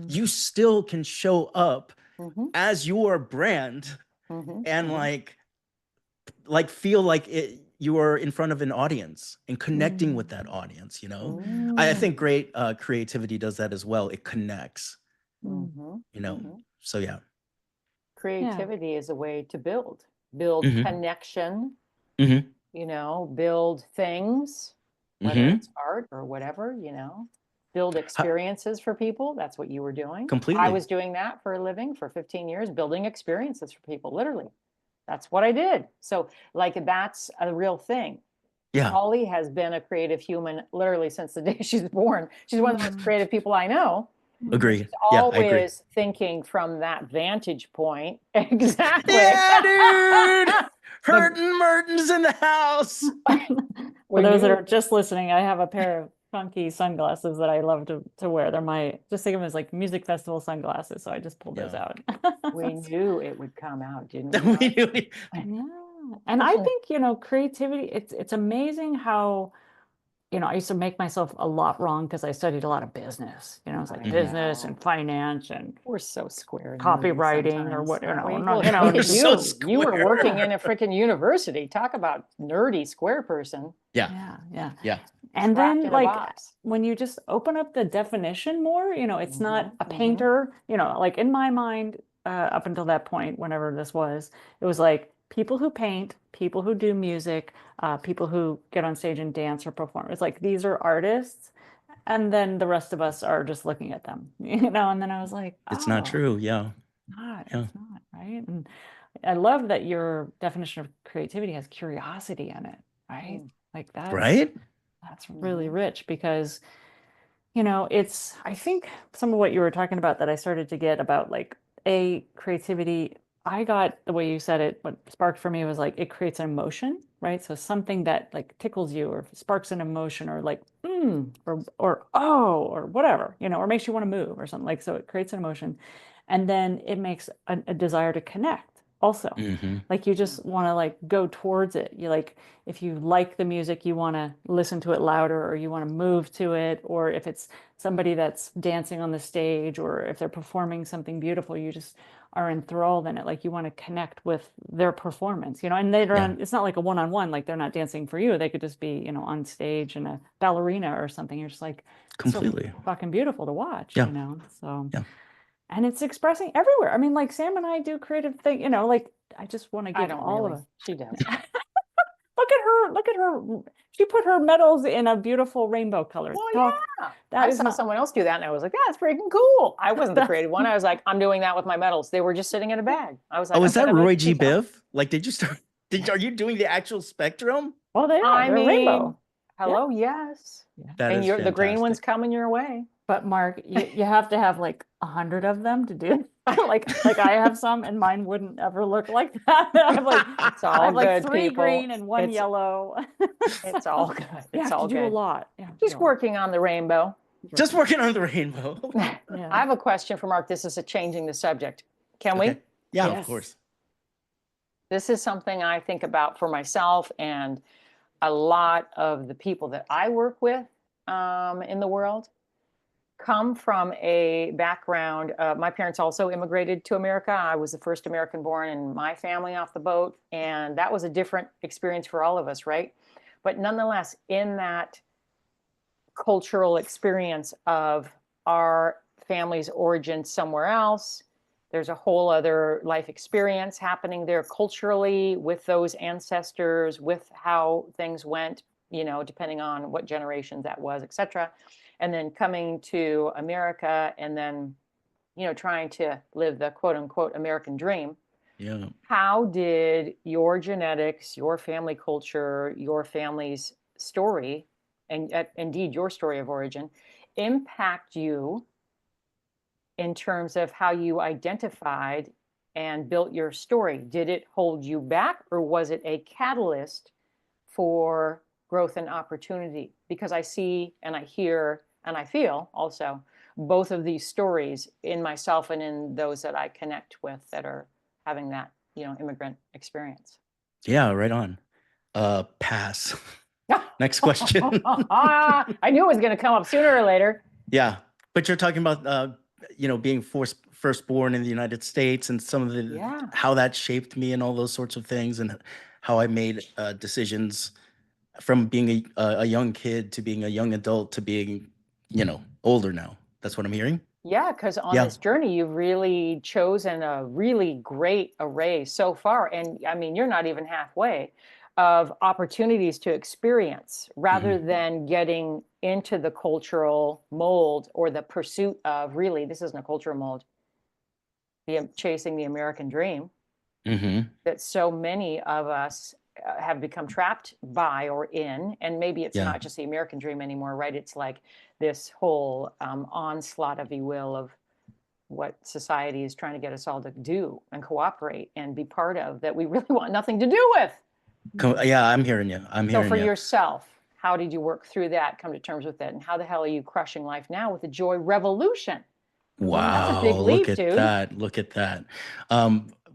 C: you still can show up as your brand and like feel like you are in front of an audience and connecting with that audience, you know? I think great creativity does that as well. It connects, you know? So yeah.
B: Creativity is a way to build connection, you know, build things, whether it's art or whatever, you know, build experiences for people. That's what you were doing.
C: Completely.
B: I was doing that for a living for 15 years, building experiences for people, literally. That's what I did. So like, that's a real thing.
C: Yeah.
B: Holly has been a creative human literally since the day she's born. She's one of the most creative people I know.
C: Agree.
B: She's
C: Yeah,
B: always
C: I agree.
B: thinking from that vantage point. Exactly.
C: Yeah, dude. Merton's in the house.
A: For those that are just listening, I have a pair of funky sunglasses that I love to wear. They're my, just think of them as like music festival sunglasses. So I just pulled those out.
B: We knew it would come out, didn't
C: We
B: we?
C: knew it.
A: Yeah. And I think, you know, creativity, it's amazing how, you know, I used to make myself a lot wrong because I studied a lot of business. You know, it's like business and finance and
B: we're so square and
A: copywriting or what, you know,
B: well,
A: not,
B: you know,
A: you know,
B: you were working in a freaking university. Talk about nerdy square person.
C: Yeah.
A: And
B: Trapped
A: then
B: in a
A: like
B: box.
A: when you just open up the definition more, you know, it's not a painter, you know, like in my mind, up until that point, whenever this was, it was like people who paint, people who do music, people who get on stage and dance or perform. It's like these are artists, and then the rest of us are just looking at them, you know. And then I was like,
C: It's not true. Yeah.
A: It's not, right? And I love that your definition of creativity has curiosity in it, right? Like that's really rich because, you know, it's, I think some of what you were talking about that I started to get about like creativity, I got the way you said it, what sparked for me was like, it creates an emotion, right? So something that like tickles you or sparks an emotion or like, or oh, or whatever, you know, or makes you want to move or something like, so it creates an emotion. And then it makes a desire to connect, also.
C: Mm-hmm.
A: Like you just want to like go towards it. You like if you like the music, you want to listen to it louder or you want to move to it, or if it's somebody that's dancing on the stage or if they're performing something beautiful, you just are enthralled in it. Like you want to connect with their performance, you know, and
C: Yeah,
A: it's not like a one-on-one, like they're not dancing for you. They could just be, you know, on stage in a ballerina or something. You're just like, it's so
C: completely.
A: fucking beautiful to watch,
C: Yeah,
A: you know? So
C: yeah.
A: and it's expressing everywhere. I mean, like Sam and I do creative thing, you know, like I just want to
B: I
A: give
B: don't
A: all of
B: really.
A: us.
B: She does.
A: Look at her, look at her. She put her medals in a beautiful rainbow color.
B: Well,
A: Talk,
B: yeah.
A: that
B: I
A: is
B: saw
A: not
B: someone else do that and I was like, that's freaking cool. I wasn't the
A: that's
B: creative one. I was like, I'm doing that with my medals. They were just sitting in a bag. I was like,
C: Oh,
B: I'm
C: is that
B: gonna make
C: Roy
B: a
C: G.
B: piece out.
C: Biv? Like, did you start? Are you doing the actual spectrum?
A: well, they are.
B: I
A: They're
B: mean,
A: rainbow. Yeah.
B: hello, yes.
A: Yeah.
C: That
B: And
C: is
B: the green one's
C: fantastic.
B: coming your way.
A: But Mark, you have to have like 100 of them to do. Like I have some and mine wouldn't ever look like that.
B: It's
A: I
B: all
A: have like
B: good,
A: 3
B: people.
A: green and 1
B: It's
A: yellow.
B: it's
A: So
B: all good.
A: you
B: It's
A: have to
B: all
A: do a
B: good.
A: lot. You have to
B: Just
A: do a lot.
B: working on the rainbow.
C: Just working on the rainbow.
B: I
A: Yeah.
B: have a question for Mark. This is a changing the subject. Can we?
C: Okay. Yeah, of
A: Yes.
C: course.
B: This is something I think about for myself and a lot of the people that I work with in the world come from a background. My parents also immigrated to America. I was the first American born in my family off the boat, and that was a different experience for all of us, right? But nonetheless, in that cultural experience of our family's origin somewhere else, there's a whole other life experience happening there culturally with those ancestors, with how things went, you know, depending on what generation that was, et cetera. And then coming to America and then, you know, trying to live the quote unquote American dream.
C: Yeah.
B: How did your genetics, your family culture, your family's story, and indeed your story of origin, impact you in terms of how you identified and built your story? Did it hold you back or was it a catalyst for growth and opportunity? Because I see and I hear and I feel also both of these stories in myself and in those that I connect with that are having that, you know, immigrant experience.
C: Yeah, right on. Pass. Next question.
B: I knew it was going to come up sooner or later.
C: Yeah, but you're talking about you know, being firstborn in the United States and some of the
B: Yeah.
C: how that shaped me and all those sorts of things and how I made decisions from being a young kid to being a young adult to being, you know, older now. That's what I'm hearing.
B: Yeah, because on
C: Yeah.
B: this journey, you've really chosen a really great array so far. And I mean, you're not even halfway of opportunities to experience rather than getting into the cultural mold or the pursuit of really, this isn't a cultural mold, the chasing the American dream
C: Mm-hmm.
B: that so many of us have become trapped by or in. And maybe it's
C: Yeah.
B: not just the American dream anymore, right? It's like this whole onslaught, if you will, of what society is trying to get us all to do and cooperate and be part of that we really want nothing to do with.
C: Yeah, I'm hearing you. I'm
B: So
C: hearing
B: for
C: you.
B: yourself, how did you work through that, come to terms with it? And how the hell are you crushing life now with the joy revolution? That's a
C: Wow,
B: big
C: look
B: leap,
C: at
B: dude.
C: that. Look at that.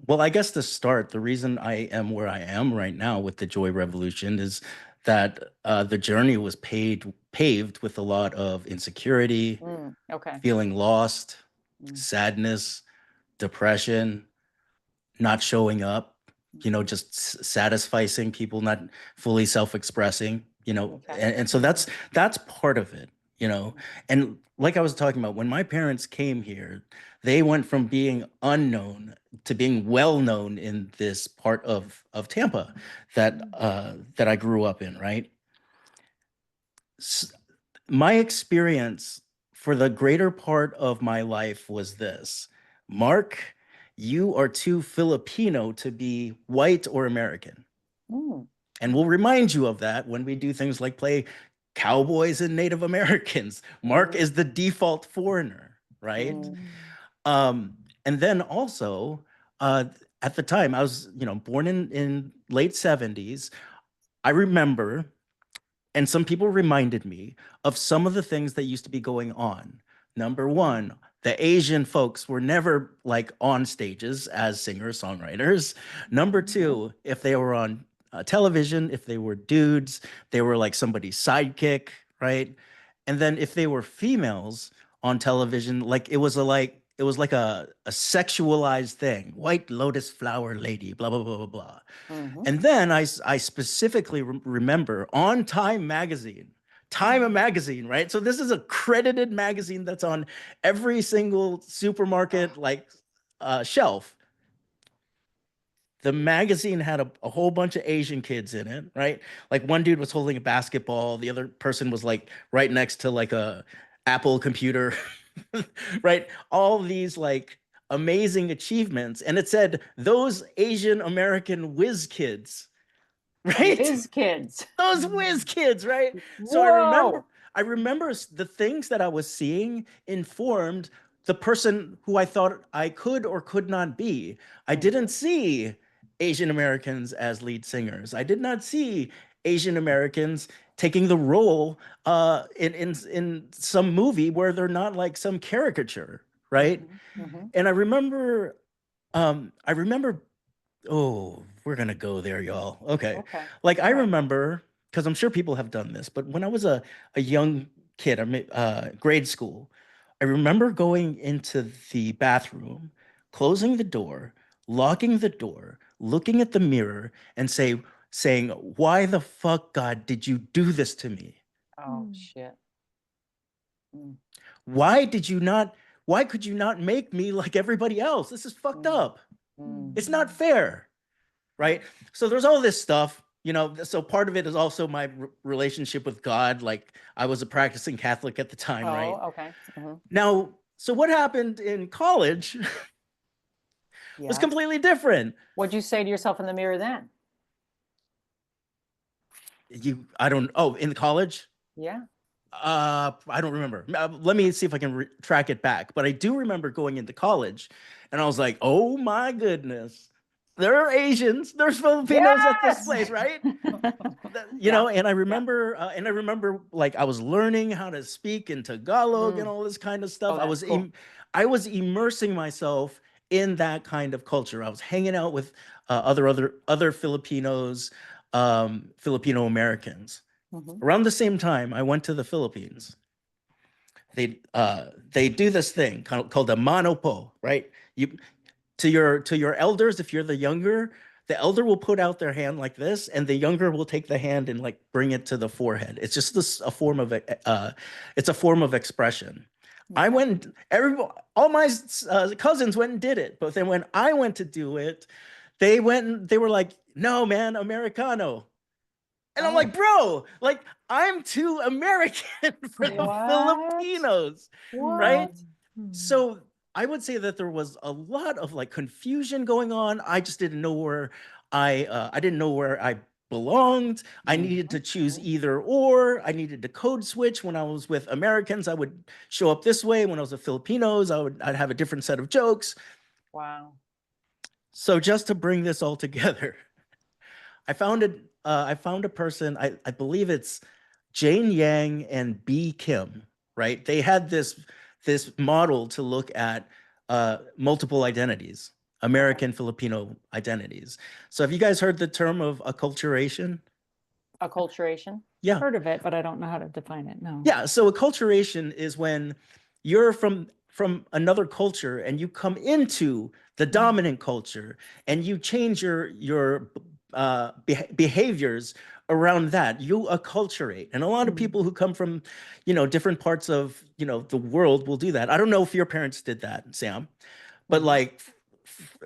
C: Well, I guess to start, the reason I am where I am right now with the Joy Revolution is that the journey was paved with a lot of insecurity,
B: Okay.
C: feeling lost,
B: Mm.
C: sadness, depression, not showing up, you know, just satisficing people, not fully self-expressing, you know,
B: Okay.
C: and so that's part of it, you know. And like I was talking about, when my parents came here, they went from being unknown to being well known in this part of Tampa that that I grew up in, right? My experience for the greater part of my life was this: Mark, you are too Filipino to be white or American.
B: Mm.
C: And we'll remind you of that when we do things like play cowboys and Native Americans. Mark is the default foreigner, right? And then also, at the time, I was, you know, born in late 70s. I remember, and some people reminded me of some of the things that used to be going on. Number one, the Asian folks were never like on stages as singers, songwriters. Number two, if they were on television, if they were dudes, they were like somebody's sidekick, right? And then if they were females on television, like it was like a sexualized thing, white lotus flower lady, blah blah blah blah blah. And then I specifically remember on Time magazine, right? So this is a credited magazine that's on every single supermarket like shelf. The magazine had a whole bunch of Asian kids in it, right? Like one dude was holding a basketball, the other person was like right next to like a Apple computer, right? All these like amazing achievements, and it said those Asian American whiz kids, right?
B: Whiz kids.
C: Those whiz kids, right? So I remember the things that I was seeing informed the person who I thought I could or could not be. I didn't see Asian Americans as lead singers. I did not see Asian Americans taking the role in some movie where they're not like some caricature, right? And I remember, oh, we're gonna go there, y'all. Okay. Like I remember, because I'm sure people have done this, but when I was a young kid, grade school, I remember going into the bathroom, closing the door, locking the door, looking at the mirror, and saying, "Why the fuck, God, did you do this to me?
B: Oh shit.
C: Why could you not make me like everybody else? This is fucked up. It's not fair." Right? So there's all this stuff, you know, so part of it is also my relationship with God. Like I was a practicing Catholic at the time, right?
B: Okay.
C: Now, so what happened in college was completely different.
B: What'd you say to yourself in the mirror then?
C: In college?
B: Yeah.
C: I don't remember. Let me see if I can track it back. But I do remember going into college and I was like, oh my goodness, there are Asians, there's Filipinos at this place, right? You know, and I remember, like I was learning how to speak in Tagalog and all this kind of stuff. I was immersing myself in that kind of culture. I was hanging out with other Filipinos, Filipino-Americans. Around the same time, I went to the Philippines. They do this thing called a manopo, right? To your elders, if you're the younger, the elder will put out their hand like this, and the younger will take the hand and like bring it to the forehead. It's just a form of expression. I went, all my cousins went and did it, but then when I went to do it, they were like, "No, man, Americano." And I'm like, bro, like I'm too American for the Filipinos, right? So I would say that there was a lot of like confusion going on. I just didn't know where I didn't know where I belonged. I needed to choose either or. I needed to code switch. When I was with Americans, I would show up this way. When I was with Filipinos, I'd have a different set of jokes.
B: Wow.
C: So just to bring this all together, I found a person, I believe it's Jane Yang and B. Kim, right? They had this model to look at multiple identities, American Filipino identities. So have you guys heard the term of acculturation?
B: Acculturation?
C: Yeah.
A: Heard of it, but I don't know how to define it. No.
C: Yeah. So acculturation is when you're from another culture and you come into the dominant culture and you change your behaviors around that. You acculturate. And a lot of people who come from, different parts of, the world will do that. I don't know if your parents did that, Sam, but like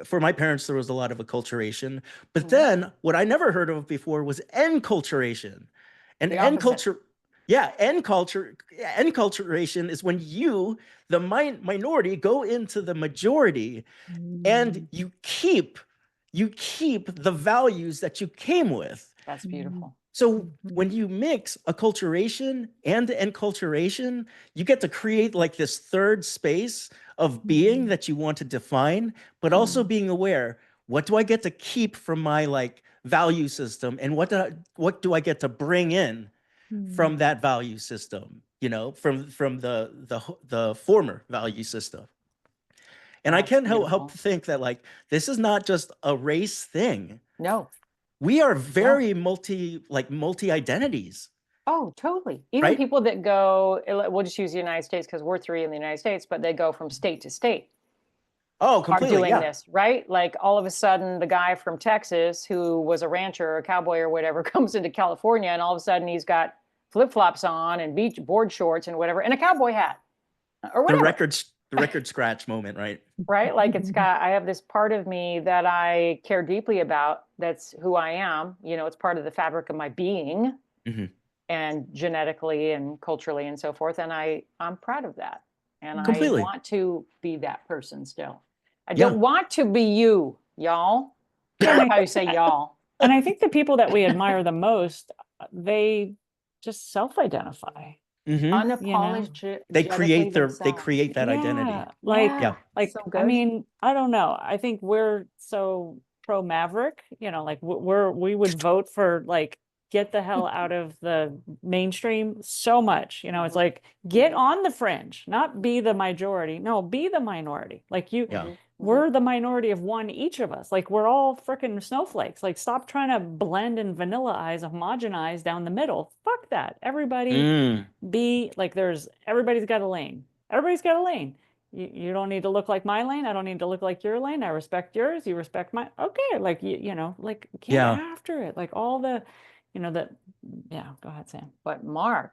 C: for my parents, there was a lot of acculturation. But then what I never heard of before was enculturation. And enculturation is when you, the minority, go into the majority and you keep the values that you came with.
B: That's beautiful.
C: So when you mix acculturation and enculturation, you get to create like this third space of being that you want to define, but also being aware, what do I get to keep from my like value system, and what do I get to bring in from that value system? from the former value system. And I
B: That's
C: can't help
B: beautiful.
C: think that like this is not just a race thing.
B: No.
C: We are very multi identities.
B: Oh, totally. Even
C: Right?
B: people that go, we'll just use the United States because we're three in the United States, but they go from state to state
C: Oh,
B: are
C: completely.
B: doing
C: Yeah.
B: this, right? Like all of a sudden, the guy from Texas who was a rancher or a cowboy or whatever comes into California, and all of a sudden he's got flip-flops on and beach board shorts and whatever, and a cowboy hat or
C: The
B: whatever.
C: record scratch moment, right?
B: Right? Like I have this part of me that I care deeply about. That's who I am. It's part of the fabric of my being.
C: Mm-hmm.
B: And genetically and culturally and so forth. And I'm proud of that. And
C: Completely.
B: I want to be that person still. I don't want to be you, y'all. That's how you say y'all.
A: And I think the people that we admire the most, they just self-identify.
C: Mm-hmm.
B: Unapologetically
C: They create
B: themselves.
C: that identity.
A: Like
B: so
A: I
B: good.
A: mean, I don't know. I think we're so pro Maverick, like we would vote for like get the hell out of the mainstream so much. It's like get on the fringe, not be the majority. No, be the minority. Like we're the minority of one, each of us. Like we're all freaking snowflakes. Like stop trying to blend and vanillaize, homogenize down the middle. Fuck that. Everybody be like everybody's got a lane. Everybody's got a lane. You don't need to look like my lane. I don't need to look like your lane. I respect yours. You respect mine. Okay. Like, like get after it. Like all the, go ahead, Sam.
B: But Mark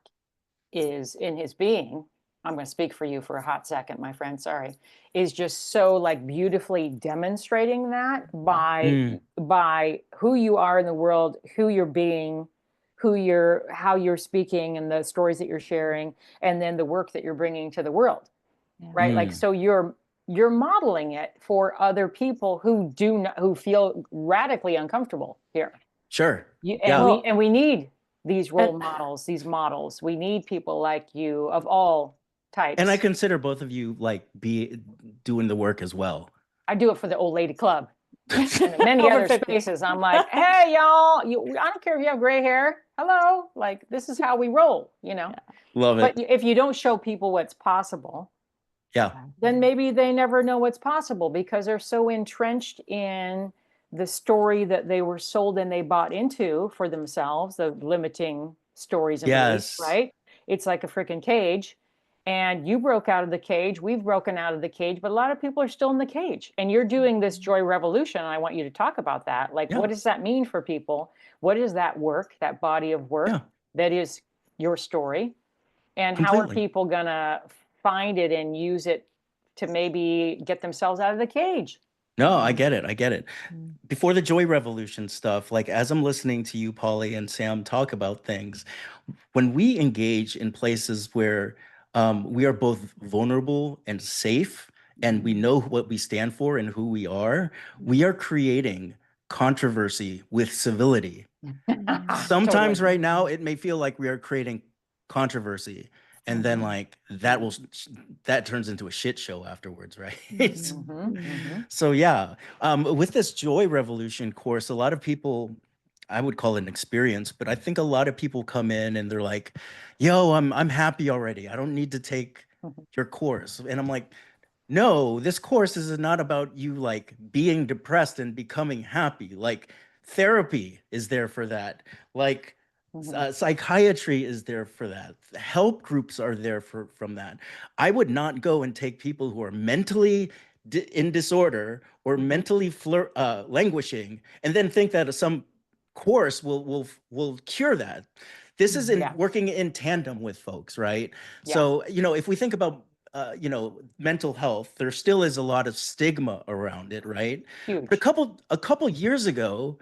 B: is in his being, I'm going to speak for you for a hot second, my friend, sorry, is just so like beautifully demonstrating that by who you are in the world, who you're being, how you're speaking and the stories that you're sharing, and then the work that you're bringing to the world. Right? Like, so you're modeling it for other people who feel radically uncomfortable here.
C: Sure.
B: We need these role models, these models. We need people like you of all types.
C: And I consider both of you like doing the work as well.
B: I do it for the old lady club and many other spaces. I'm like, hey, y'all, I don't care if you have gray hair. Hello. Like, this is how we roll,
C: Love it.
B: But if you don't show people what's possible, then maybe they never know what's possible because they're so entrenched in the story that they were sold and they bought into for themselves, the limiting stories and beliefs, right? It's like a freaking cage. And you broke out of the cage. We've broken out of the cage, but a lot of people are still in the cage. And you're doing this joy revolution. And I want you to talk about that. Like, what does that mean for people? What is that work, that body of work that is your story? And how are people going to find it and use it to maybe get themselves out of the cage?
C: No, I get it. Before the joy revolution stuff, like as I'm listening to you, Polly and Sam talk about things, when we engage in places where we are both vulnerable and safe, and we know what we stand for and who we are creating controversy with civility. Sometimes right now, it may feel like we are creating controversy. And then like that turns into a shit show afterwards, right? So with this joy revolution course, a lot of people, I would call it an experience, but I think a lot of people come in and they're like, yo, I'm happy already. I don't need to take your course. And I'm like, no, this course is not about you like being depressed and becoming happy. Like therapy is there for that. Like psychiatry is there for that. Help groups are there from that. I would not go and take people who are mentally in disorder or mentally languishing and then think that some course will cure that. This is working in tandem with folks, right? So, if we think about mental health, there still is a lot of stigma around it, right?
B: Huge.
C: But a couple years ago,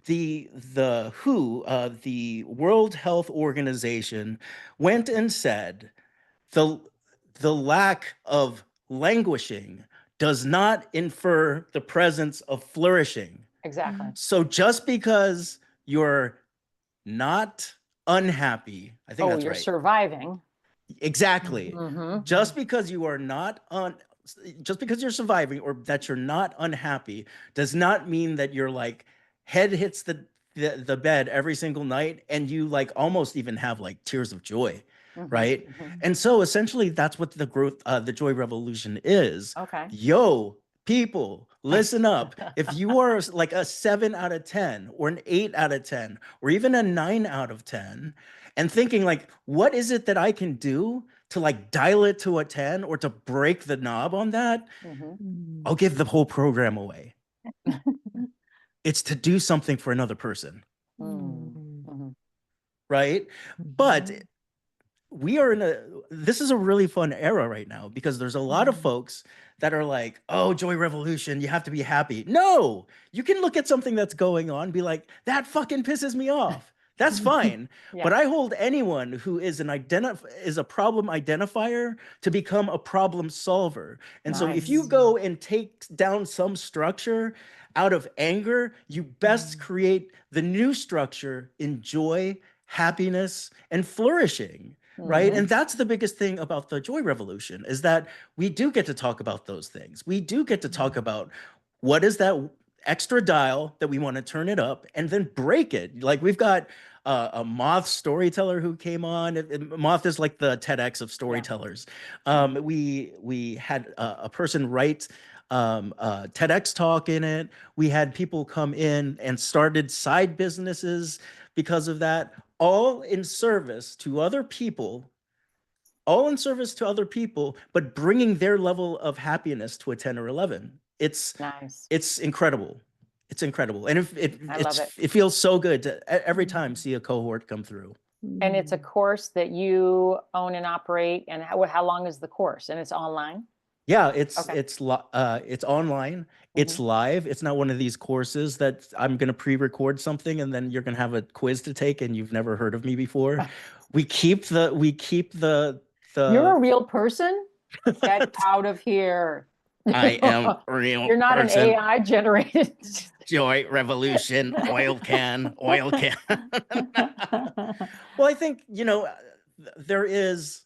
C: the WHO, the World Health Organization, went and said the lack of languishing does not infer the presence of flourishing.
B: Exactly.
C: So just because you're not unhappy, I think that's
B: you're
C: right.
B: Surviving.
C: Exactly. Just because you are not just because you're surviving or that you're not unhappy does not mean that you're like head hits the bed every single night and you like almost even have like tears of joy. right? And so essentially that's what the joy revolution is.
B: Okay.
C: Yo, people, listen up. If you are like a 7 out of 10 or an 8 out of 10 or even a 9 out of 10 and thinking like, what is it that I can do to like dial it to a 10 or to break the knob on that? I'll give the whole program away. It's to do something for another person. Right? But this is a really fun era right now because there's a lot of folks that are like, oh, joy revolution, you have to be happy. No, you can look at something that's going on, be like, that fucking pisses me off. That's fine. But I hold anyone who is a problem identifier to become a problem solver. And so if you go and take down some structure out of anger, you best create the new structure in joy, happiness, and flourishing. Right. And that's the biggest thing about the joy revolution is that we do get to talk about those things. We do get to talk about what is that extra dial that we want to turn it up and then break it. Like we've got a Moth storyteller who came on. Moth is like the TEDx of storytellers. We had a person write a TEDx talk in it. We had people come in and started side businesses because of that, all in service to other people, but bringing their level of happiness to a 10 or 11. It's incredible. It's incredible. And it feels so good to every time see a cohort come through.
B: And it's a course that you own and operate. And how long is the course? And it's online?
C: Yeah, it's online. It's live. It's not one of these courses that I'm going to pre-record something and then you're going to have a quiz to take and you've never heard of me before. We keep the
B: You're a real person? Get out of here.
C: I am a real
B: You're not
C: person.
B: an AI generated.
C: Joy revolution, oil can. Well, I think, there is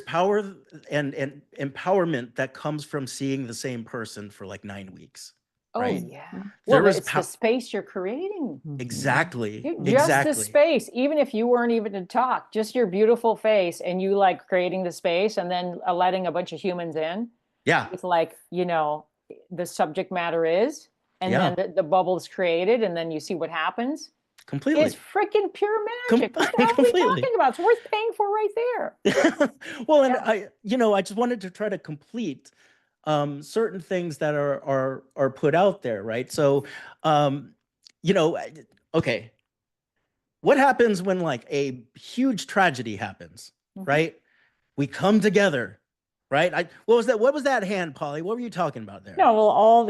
C: power and empowerment that comes from seeing the same person for like 9 weeks. Right?
B: Oh, yeah. Well, it's the space you're creating.
C: Exactly.
B: Just the space, even if you weren't even to talk, just your beautiful face and you like creating the space and then letting a bunch of humans in.
C: Yeah.
B: It's like, the subject matter is, and then the bubble's created and then you see what happens.
C: Completely.
B: It's freaking pure magic. What the hell are we talking about? It's worth paying for right there.
C: Well, and I just wanted to try to complete certain things that are put out there, right? So, okay, what happens when like a huge tragedy happens, right? We come together, right? What was that hand, Polly? What were you talking about there?
A: No, well,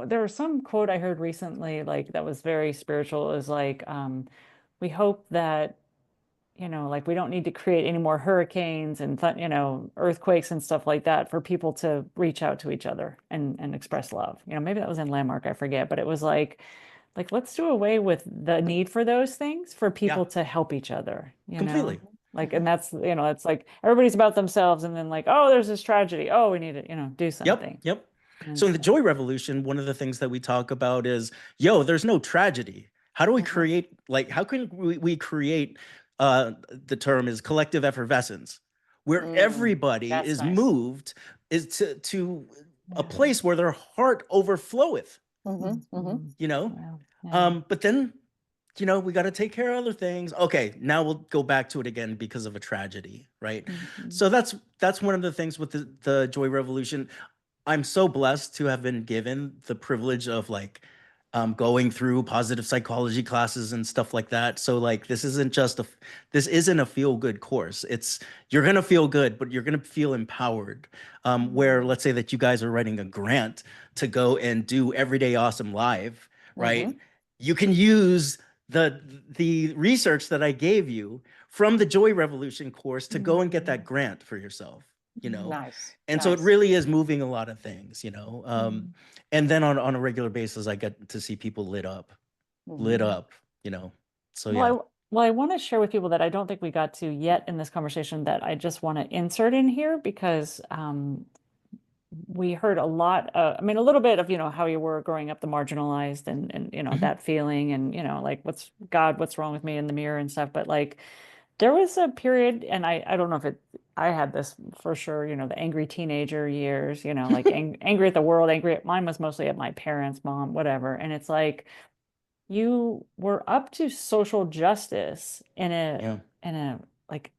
A: there was some quote I heard recently, like that was very spiritual. It was like, we hope that, like we don't need to create any more hurricanes and, earthquakes and stuff like that for people to reach out to each other and express love. Maybe that was in Landmark, I forget, but it was like, let's do away with the need for those things for people to help each other.
C: Completely.
A: Like, and that's, it's like everybody's about themselves and then like, oh, there's this tragedy. Oh, we need to, do something.
C: Yep. So in the joy revolution, one of the things that we talk about is, there's no tragedy. How do we create, how can we create, the term is collective effervescence, where everybody is moved is to a place where their heart overfloweth, but then, we got to take care of other things. Okay, now we'll go back to it again because of a tragedy, right? So that's one of the things with the joy revolution. I'm so blessed to have been given the privilege of going through positive psychology classes and stuff like that. So this isn't a feel-good course. You're gonna feel good, but you're gonna feel empowered. Where let's say that you guys are writing a grant to go and do Everyday Awesome Live, right? You can use the research that I gave you from the Joy Revolution course to go and get that grant for yourself,
B: Nice.
C: And so it really is moving a lot of things, and then on a regular basis, I get to see people lit up, so yeah.
A: Well, I want to share with people that I don't think we got to yet in this conversation that I just want to insert in here because we heard a lot, a little bit of, how you were growing up, the marginalized and that feeling and, what's wrong with me in the mirror and stuff. But There was a period, and I don't know if I had this for sure, the angry teenager years, like angry at the world, mine was mostly at my parents, mom, whatever. And it's like you were up to social justice
C: Yeah.
A: in a like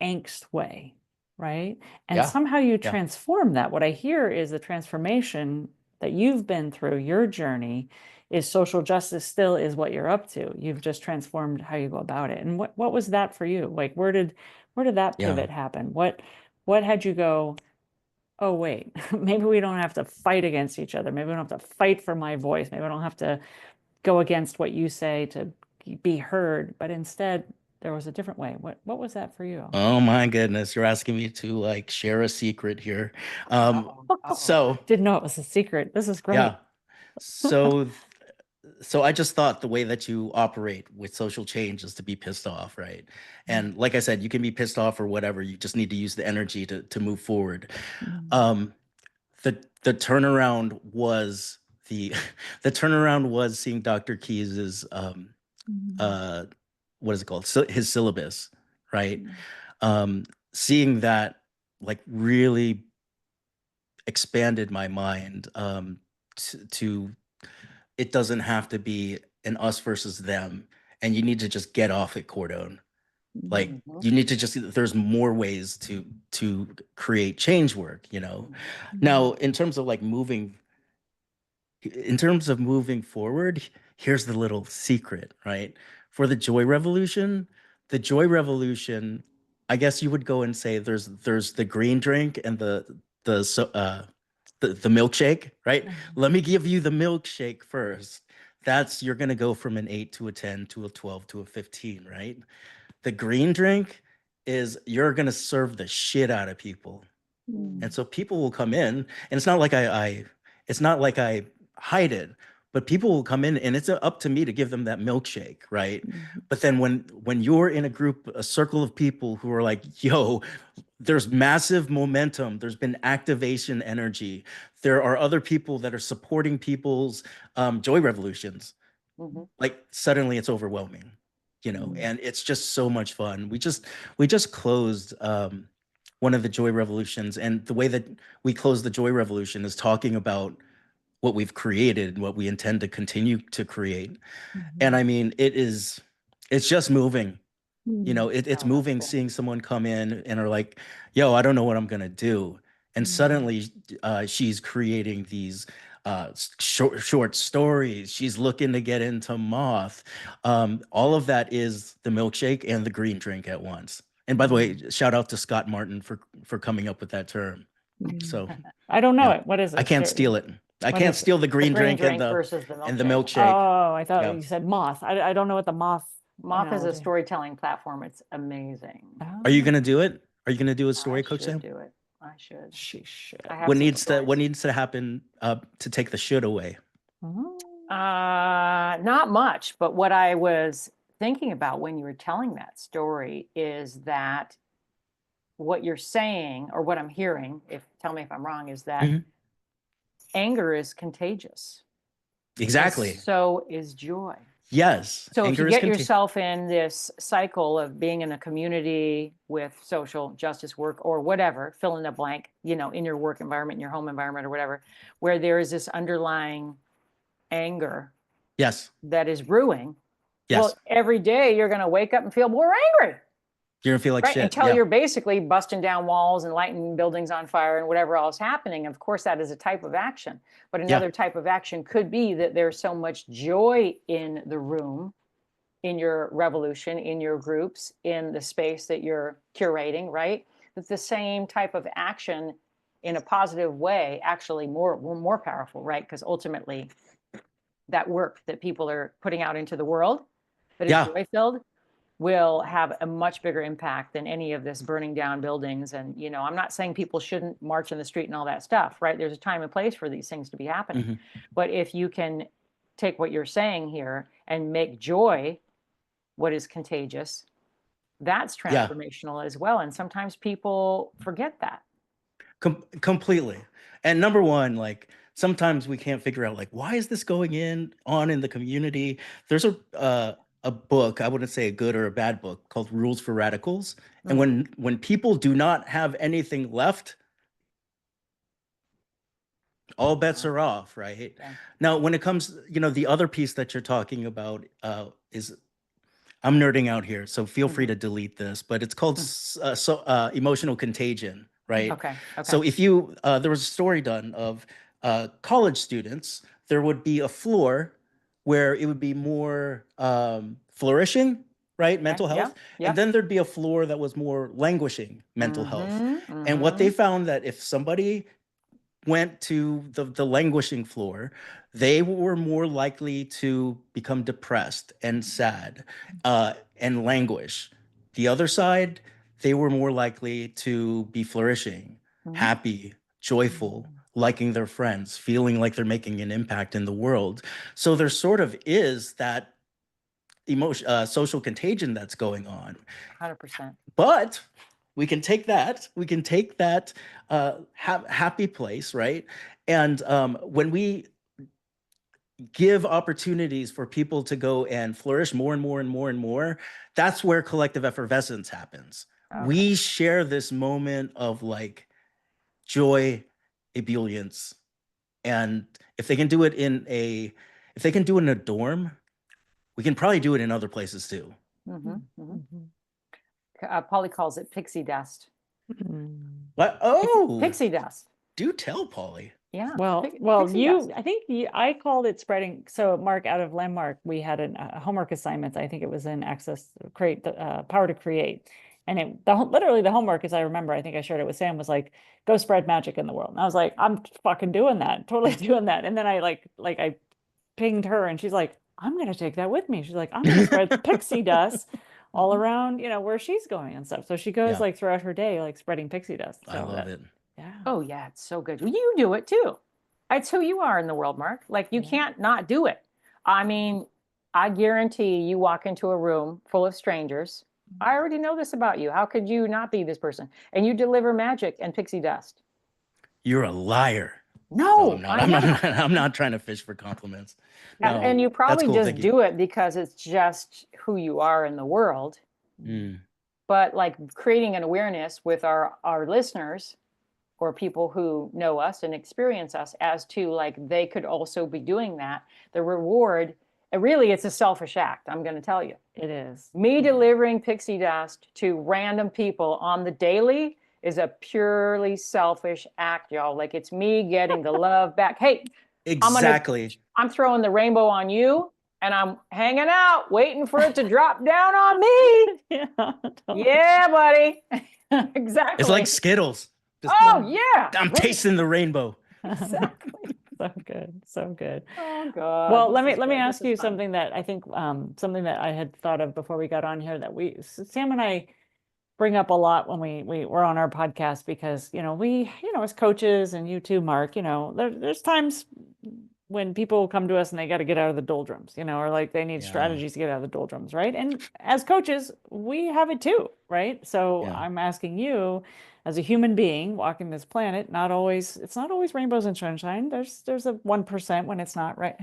A: angst way, right? And
C: Yeah.
A: somehow you
C: Yeah.
A: transform that. What I hear is the transformation that you've been through, your journey is social justice still is what you're up to. You've just transformed how you go about it. And what was that for you? Like where did that
C: Yeah.
A: pivot happen? What had you go, oh wait, maybe we don't have to fight against each other. Maybe we don't have to fight for my voice. Maybe I don't have to go against what you say to be heard, but instead there was a different way. What was that for you?
C: Oh my goodness, you're asking me to like share a secret here.
B: Uh-oh. Uh-oh.
C: So
A: Didn't know it was a secret. This is great.
C: yeah. So so I just thought the way that you operate with social change is to be pissed off, right? And like I said, you can be pissed off or whatever. You just need to use the energy to move forward. Um, the turnaround was the the turnaround was seeing Dr. Keyes's what is it called? His syllabus, right? Seeing that like really expanded my mind to it doesn't have to be an us versus them, and you need to just get off it, Cordon. Like you need to just there's more ways to create change work, Now, in terms of like moving forward, here's the little secret, right? For the joy revolution, I guess you would go and say there's the green drink and the milkshake, right? Let me give you the milkshake first. You're gonna go from an 8 to a 10 to a 12 to a 15, right? The green drink is you're gonna serve the shit out of people. And so people will come in, and it's not like I hide it, but people will come in and it's up to me to give them that milkshake, right? But then when you're in a circle of people who are like, yo, there's massive momentum, there's been activation energy, there are other people that are supporting people's joy revolutions. Like suddenly it's overwhelming, and it's just so much fun. We just closed one of the joy revolutions, and the way that we close the joy revolution is talking about what we've created and what we intend to continue to create. And I mean, it's just moving, it's moving, seeing someone come in and are like, yo, I don't know what I'm gonna do. And suddenly she's creating these short stories. She's looking to get into Moth. All of that is the milkshake and the green drink at once. And by the way, shout out to Scott Martin for coming up with that term. So
A: I don't know it. What is it?
C: I can't steal it. I can't steal the green drink and
B: versus the
C: the
B: milkshake.
C: milkshake.
A: Oh, I thought you said moth. I don't know what the moth.
B: Moth is a
A: analogy.
B: storytelling platform. It's amazing.
C: Are you gonna do it? Are you gonna do a story, Coach Sam?
B: Do it. I should.
A: She should.
B: I have
C: What
B: some
C: needs
B: stories.
C: to happen to take the should away?
B: Not much, but what I was thinking about when you were telling that story is that what you're saying, or what I'm hearing, tell me if I'm wrong, is that anger is contagious.
C: Exactly.
B: And so is joy.
C: Yes.
B: So if you get yourself in this cycle of being in a community with social justice work or whatever, fill in the blank, in your work environment, in your home environment or whatever, where there is this underlying anger
C: Yes.
B: that is brewing.
C: Yes.
B: Well, every day you're going to wake up and feel more angry.
C: You're gonna feel like shit.
B: Until you're basically busting down walls and lighting buildings on fire and whatever else is happening. Of course, that is a type of action. But another type of action could be that there's so much joy in the room, in your revolution, in your groups, in the space that you're curating, right? That the same type of action in a positive way, actually more powerful, right? Because ultimately, that work that people are putting out into the world that is joy-filled will have a much bigger impact than any of this burning down buildings. And, I'm not saying people shouldn't march in the street and all that stuff, right? There's a time and place for these things to be happening. But if you can take what you're saying here and make joy what is contagious, that's transformational as well. And sometimes people forget that.
C: Completely. And number one, like sometimes we can't figure out like, why is this going on in the community? There's a book, I wouldn't say a good or a bad book, called Rules for Radicals. And
B: Mm.
C: when people do not have anything left, all bets are off, right?
B: Yeah.
C: Now, when it comes, the other piece that you're talking about is, I'm nerding out here, so feel free to delete this, but it's called emotional contagion, right?
B: Okay.
C: So if you, there was a story done of college students, there would be a floor where it would be more flourishing, right? Mental health. And then there'd be a floor that was more languishing mental health. And what they found that if somebody went to the languishing floor, they were more likely to become depressed and sad and languish. The other side, they were more likely to be flourishing, happy, joyful, liking their friends, feeling like they're making an impact in the world. So there sort of is that social contagion that's going on.
B: 100%.
C: But we can take that happy place, right? And when we give opportunities for people to go and flourish more and more and more and more, that's where collective effervescence happens.
B: Okay.
C: We share this moment of like joy, ebullience. And if they can do it in a dorm, we can probably do it in other places too.
B: Polly calls it pixie dust.
C: What? Oh,
B: pixie dust.
C: Do tell, Polly.
B: Yeah.
A: Well, I think I called it spreading. So Mark, out of Landmark, we had a homework assignment. I think it was in create the power to create. And literally the homework, as I remember, I think I shared it with Sam, was like, go spread magic in the world. And I was like, I'm fucking doing that, totally doing that. And then I I pinged her and she's like, I'm going to take that with me. She's like, I'm going to spread pixie dust all around, where she's going and stuff. So she goes like throughout her day, like spreading pixie dust. So
C: I love it.
B: Yeah. Oh yeah, it's so good. You do it too. It's who you are in the world, Mark. Like you can't not do it. I mean, I guarantee you walk into a room full of strangers. I already know this about you. How could you not be this person? And you deliver magic and pixie dust.
C: You're a liar.
B: No,
C: I'm not trying to fish for compliments. No,
B: and you probably
C: cool.
B: just do it because it's just who you are in the world. But like creating an awareness with our listeners or people who know us and experience us as to like they could also be doing that. The reward, it's a selfish act, I'm going to tell you.
A: It is.
B: Me delivering pixie dust to random people on the daily is a purely selfish act, y'all. Like it's me getting the love back. Hey,
C: exactly.
B: I'm throwing the rainbow on you and I'm hanging out waiting for it to drop down on me.
A: Yeah, totally.
B: Yeah, buddy. Exactly.
C: It's like Skittles. I'm tasting the rainbow.
B: Exactly.
A: So good.
B: Oh God.
A: Well, let me ask you something that I think something that I had thought of before we got on here that Sam and I bring up a lot when we were on our podcast because we as coaches and you too, Mark, there's times when people come to us and they got to get out of the doldrums, or like they need strategies to get out of the doldrums, right? And as coaches, we have it too, right? So I'm asking you, as a human being walking this planet, it's not always rainbows and sunshine. There's a 1% when it's not, right?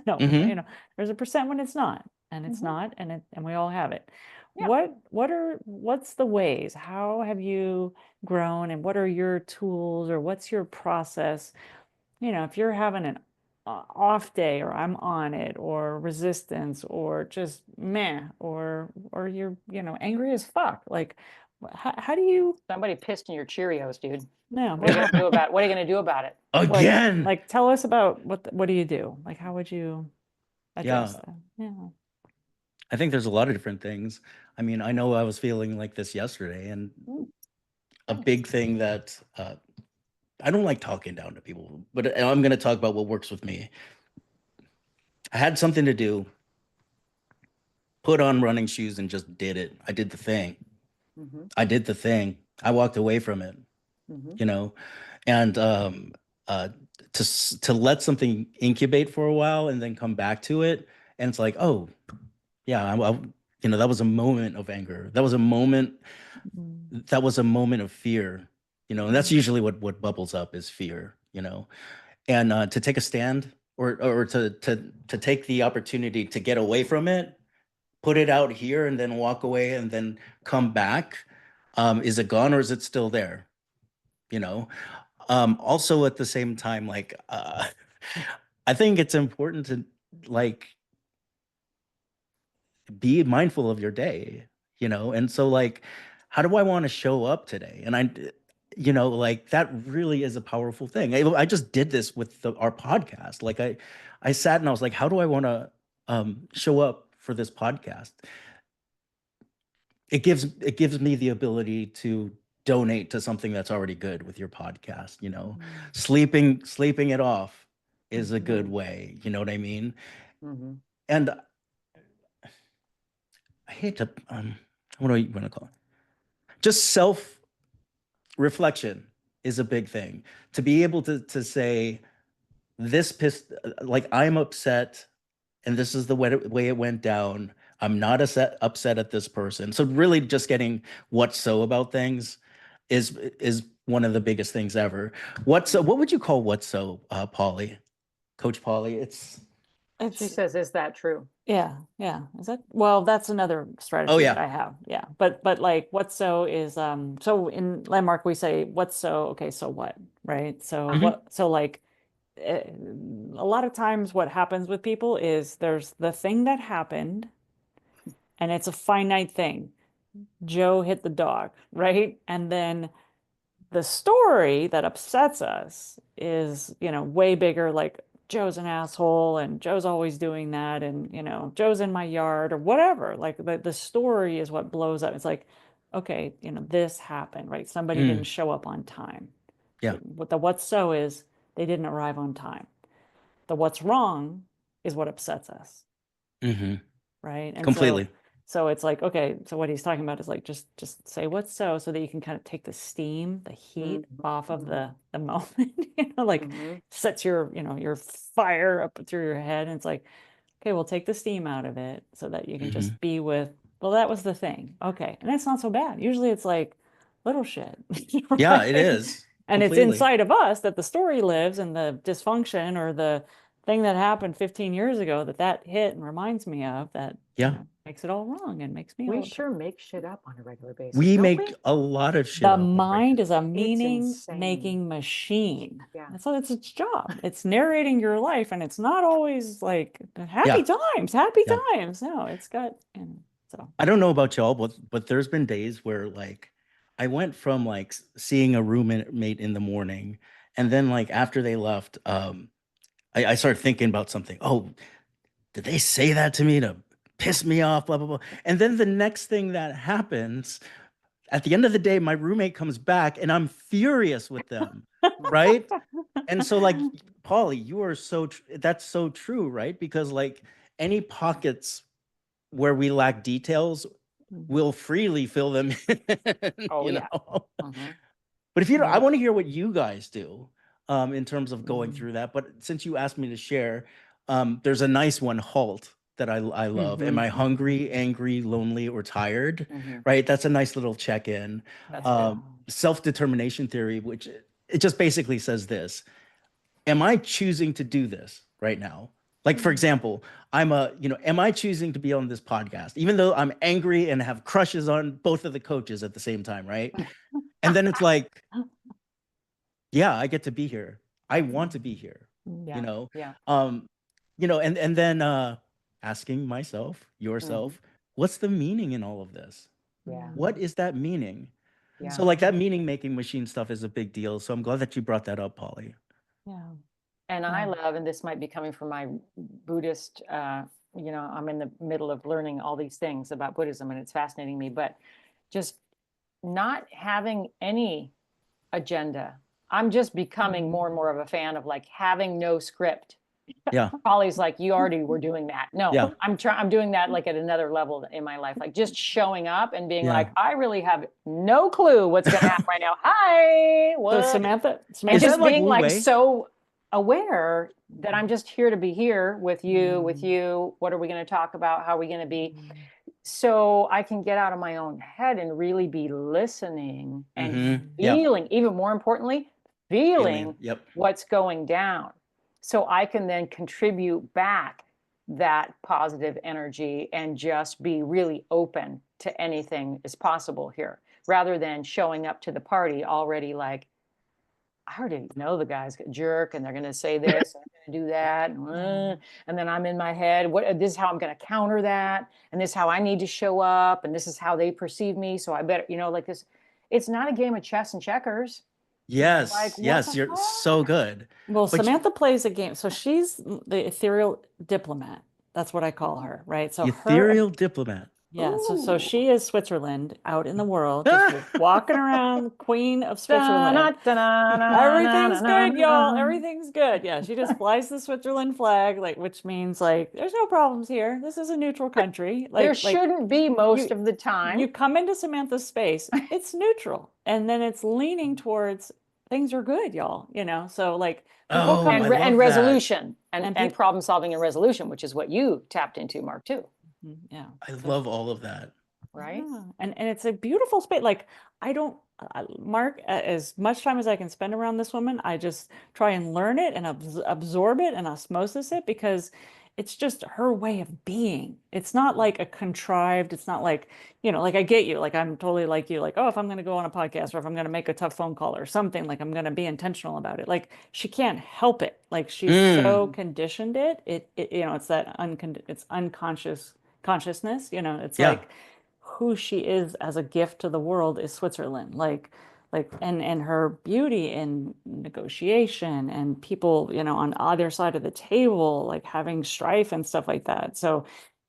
A: No, there's a percent when it's not, and it's not, and we all have it. Yeah. What's the ways? How have you grown, and what are your tools, or what's your process? If you're having an off day, or I'm on it, or resistance, or just meh, or you're angry as fuck, like how do you?
B: Somebody pissed in your Cheerios, dude.
A: No.
B: What are you gonna do about it? What are you gonna do about it?
C: Again.
A: Like tell us about what do you do? Like how would you address that? Yeah.
C: I think there's a lot of different things. I mean, I know I was feeling like this yesterday, and a big thing that I don't like talking down to people, but I'm going to talk about what works with me. I had something to do, put on running shoes and just did it. I did the thing. I did the thing. I walked away from it, and to let something incubate for a while and then come back to it. And it's like, oh, yeah, that was a moment of anger. That was a moment of fear, and that's usually what bubbles up is fear, and to take a stand or to take the opportunity to get away from it put it out here and then walk away and then come back? Is it gone or is it still there? You know, also at the same time, like, I think it's important to like be mindful of your day, and so like, how do I want to show up today? And like that really is a powerful thing. I just did this with our podcast. Like I sat and I was like, how do I want to show up for this podcast? It gives me the ability to donate to something that's already good with your podcast. Sleeping it off is a good way. You know what I mean? And I hate to what do you want to call it? Just self reflection is a big thing. To be able to say this pissed, like, I'm upset and this is the way it went down. I'm not upset at this person. So really just getting what's so about things is one of the biggest things ever. What would you call what's so, Polly? Coach Polly?
B: She says, is that true?
A: Yeah. Is that, well, that's another strategy
C: yeah.
A: that I have. Yeah. But like what's so is so in Landmark we say what's so, okay, so what, right? So so like a lot of times what happens with people is there's the thing that happened and it's a finite thing. Joe hit the dog, right? And then the story that upsets us is, way bigger, like Joe's an asshole and Joe's always doing that and, Joe's in my yard or whatever. Like the story is what blows up. It's like, okay, this happened, right? Somebody didn't show up on time.
C: Yeah.
A: What the what's so is they didn't arrive on time. The what's wrong is what upsets us. Right. And
C: completely.
A: So it's like, okay, so what he's talking about is like, just say what's so that you can kind of take the steam, the heat off of the moment, like sets your, your fire up through your head. And it's like, okay, we'll take the steam out of it so that you can just be with, well, that was the thing. Okay. And it's not so bad. Usually it's like little shit. Right?
C: Yeah, it is.
A: And
C: completely.
A: It's inside of us that the story lives and the dysfunction or the thing that happened 15 years ago that hit and reminds me of that makes it all wrong and makes me
B: we sure make shit up on a regular basis.
C: We make a lot of shit
A: the
C: up
A: mind is a meaning making machine. That's what it's its job. It's narrating your life and it's not always like happy times. No, it's got so
C: I don't know about y'all, but there's been days where like I went from like seeing a roommate in the morning and then like after they left, I started thinking about something. Oh, did they say that to me to piss me off? Blah, blah, blah. And then the next thing that happens, at the end of the day, my roommate comes back and I'm furious with them. Right. And so like, Polly, you are that's so true, right? Because like any pockets where we lack details, we'll freely fill them in. But if you don't, I want to hear what you guys do. In terms of going through that. But since you asked me to share, there's a nice one, HALT, that I love. Am I hungry, angry, lonely, or tired? Right? That's a nice little check-in. Self-determination theory, which it just basically says this. Am I choosing to do this right now? Like, for example, am I choosing to be on this podcast, even though I'm angry and have crushes on both of the coaches at the same time, right? And then it's like, yeah, I get to be here. I want to be here. And then asking myself, yourself, what's the meaning in all of this? What is that meaning? So like that meaning making machine stuff is a big deal. So I'm glad that you brought that up, Polly.
B: And I love, and this might be coming from my Buddhist, I'm in the middle of learning all these things about Buddhism and it's fascinating me, but just not having any agenda. I'm just becoming more and more of a fan of like having no script.
C: Yeah.
B: Polly's like, you already were doing that. No, I'm doing that like at another level in my life, like just showing up and being like, I really have no clue what's going to happen right now. Hi. What?
A: So Samantha,
B: and just being like so aware that I'm just here to be here with you. What are we going to talk about? How are we going to be? So I can get out of my own head and really be listening and feeling, even more importantly, feeling what's going down. So I can then contribute back that positive energy and just be really open to anything is possible here, rather than showing up to the party already like, I already know the guy's a jerk and they're going to say this and I'm going to do that. And then I'm in my head, this is how I'm going to counter that. And this is how I need to show up. And this is how they perceive me. So I better, like this, it's not a game of chess and checkers.
C: Yes,
B: Like,
C: yes, you're so good.
A: Well,
C: But
A: Samantha plays a game. So she's the ethereal diplomat. That's what I call her, right? So
C: the
A: her,
C: ethereal diplomat.
A: yeah. So
B: Ooh.
A: she is Switzerland out in the world, just walking around, queen of Switzerland. Everything's good, y'all. Everything's good. Yeah, she just flies the Switzerland flag, like, which means like there's no problems here. This is a neutral country.
B: There
A: Like
B: shouldn't be most
A: you-
B: of the time.
A: you come into Samantha's space, it's neutral, and then it's leaning towards things are good, y'all. So like people
C: Oh,
A: come
C: I love
B: and
C: that.
B: resolution and
A: people-
B: problem solving and resolution, which is what you tapped into, Mark, too.
A: yeah.
C: I love all of that.
B: Right.
A: Yeah. And it's a beautiful space. Like I don't, Mark, as much time as I can spend around this woman, I just try and learn it and absorb it and osmosis it, because it's just her way of being. It's not like a contrived, it's not like, like I get you, like I'm totally like you, like, oh, if I'm going to go on a podcast or if I'm going to make a tough phone call or something, like I'm going to be intentional about it. Like she can't help it. Like she's so conditioned it's that it's unconscious consciousness, it's
C: Yeah.
A: like who she is as a gift to the world is Switzerland. And her beauty in negotiation and people, on either side of the table, like having strife and stuff like that. So,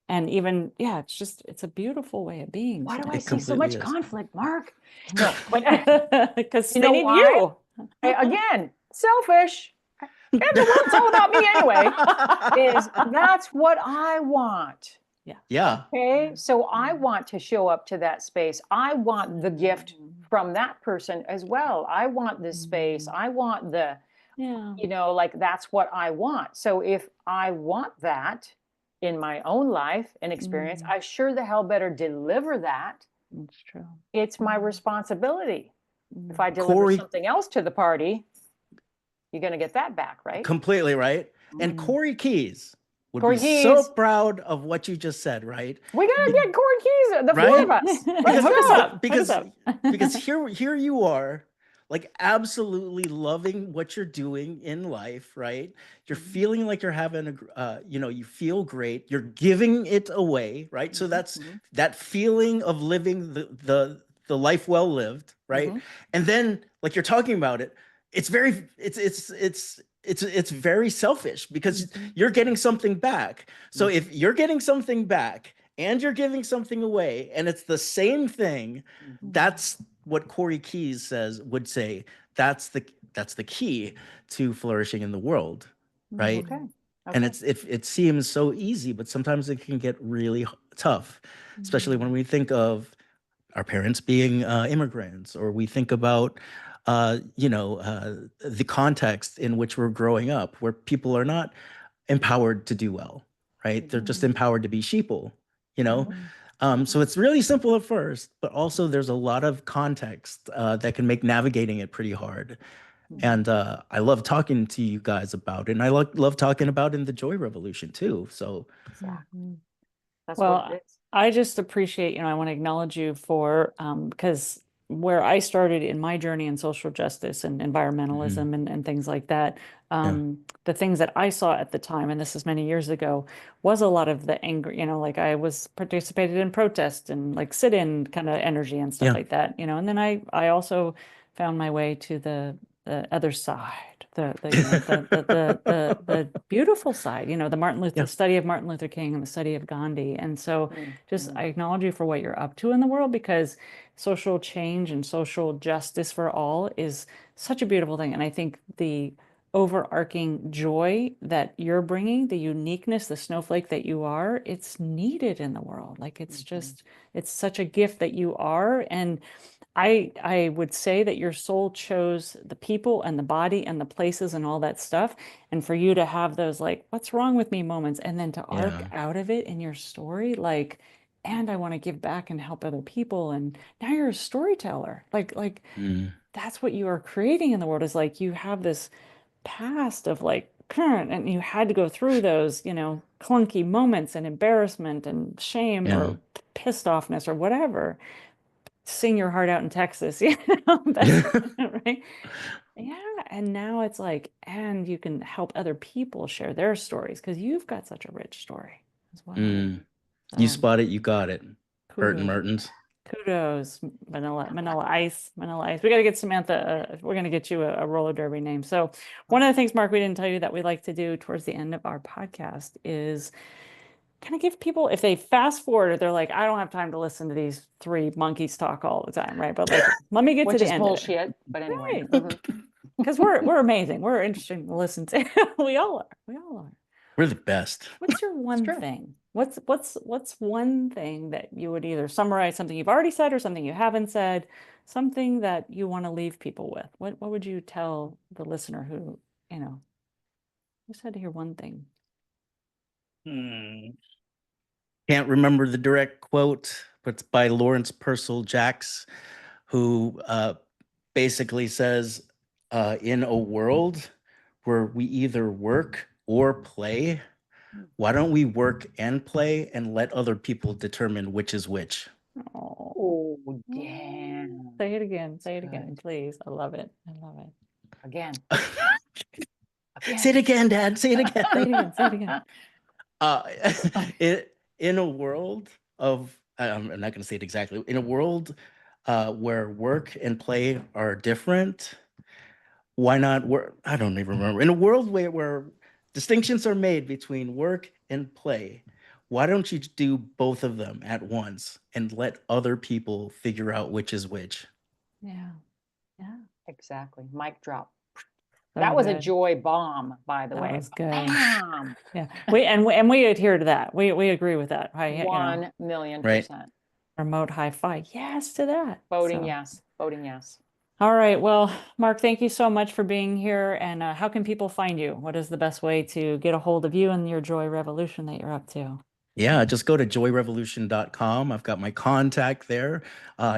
A: and even, yeah, it's a beautiful way of being.
B: Why do
A: So-
B: I see so much
C: completely is.
B: conflict, Mark? No, but
A: because
B: You
A: they
B: know
A: need
B: why?
A: you.
B: again, selfish. It's all about me anyway. That's what I want.
C: Yeah.
B: Okay, so I want to show up to that space. I want the gift from that person as well. I want this space. I want the,
A: Yeah.
B: like that's what I want. So if I want that in my own life and experience, I sure the hell better deliver that.
A: That's true.
B: It's my responsibility. If I deliver
C: Corey-
B: something else to the party, you're going to get that back, right?
C: Completely right. And Corey Keys would
B: Corey
C: be so
B: Keys.
C: proud of what you just said, right?
B: We got to get Corey Keys, the four
C: Right?
B: of us.
A: Because- Hook us up.
C: Because,
A: Hook us up.
C: because here you are, like absolutely loving what you're doing in life, right? You're feeling like you're having you feel great. You're giving it away, right? So that's that feeling of living the life well lived, right? And then like you're talking about it, it's very selfish because you're getting something back. So if you're getting something back and you're giving something away and it's the same thing, that's what Corey Keys would say. That's the key to flourishing in the world, right?
B: Okay.
C: And it seems so easy, but sometimes it can get really tough, especially when we think of our parents being immigrants, or we think about the context in which we're growing up, where people are not empowered to do well, right? They're just empowered to be sheeple, so it's really simple at first, but also there's a lot of context that can make navigating it pretty hard. And I love talking to you guys about it, and I love talking about it in the Joy Revolution too. So
B: That's
A: Well,
B: what it is.
A: I just appreciate, I want to acknowledge you for, because where I started in my journey in social justice and environmentalism and things like that, the things that I saw at the time, and this is many years ago, was a lot of the anger, like I was participated in protest and like sit-in kind of energy and stuff like that, and then I also found my way to the other side, the beautiful side, the study of Martin Luther King and the study of Gandhi. And so just I acknowledge you for what you're up to in the world, because social change and social justice for all is such a beautiful thing. And I think the overarching joy that you're bringing, the uniqueness, the snowflake that you are, it's needed in the world. Like it's just, it's such a gift that you are. And I would say that your soul chose the people and the body and the places and all that stuff. And for you to have those like, what's wrong with me moments, and then to arc out of it in your story, like, and I want to give back and help other people. And now you're a storyteller. Like that's what you are creating in the world, is like you have this past of like and you had to go through those, clunky moments and embarrassment and shame
C: Yeah.
A: or pissed offness or whatever. Sing your heart out in Texas, that's right. Yeah, and now it's like, and you can help other people share their stories because you've got such a rich story as well.
C: You
A: So,
C: spot it, you got it. Burton Mertens.
A: kudos, Vanilla Ice. We got to get Samantha. We're going to get you a roller derby name. So one of the things, Mark, we didn't tell you that we like to do towards the end of our podcast is kind of give people, if they fast forward, they're like, I don't have time to listen to these three monkeys talk all the time, right? But like, let me get to the end.
B: Which is bullshit, but anyway.
A: Right. Because we're amazing. We're interesting to listen to. We all are.
C: We're the best.
A: What's your one thing? What's one thing that you would either summarize something you've already said or something you haven't said, something that you want to leave people with? What would you tell the listener who, just had to hear one thing?
C: Can't remember the direct quote, but it's by Lawrence Purcell Jacks, who basically says, in a world where we either work or play, why don't we work and play and let other people determine which is which?
B: Oh, damn.
A: Say it again. Say it again, please. I love it.
B: Again.
C: Say it again, Dad. Say it again.
A: Say it again. Say it again.
C: In a world of, I'm not going to say it exactly, in a world where work and play are different, why not work? I don't even remember. In a world where distinctions are made between work and play, why don't you do both of them at once and let other people figure out which is which?
A: Yeah.
B: Exactly. Mic drop.
A: So
B: that was
A: good.
B: a joy bomb, by the way.
A: That was good.
B: Bam!
A: Yeah. We adhere to that. We agree with that. Right?
B: 1,000,000%.
A: Remote high five. Yes to that.
B: Voting yes. Voting yes.
A: All right. Well, Mark, thank you so much for being here. And how can people find you? What is the best way to get a hold of you and your Joy Revolution that you're up to?
C: Yeah, just go to joyrevolution.com. I've got my contact there.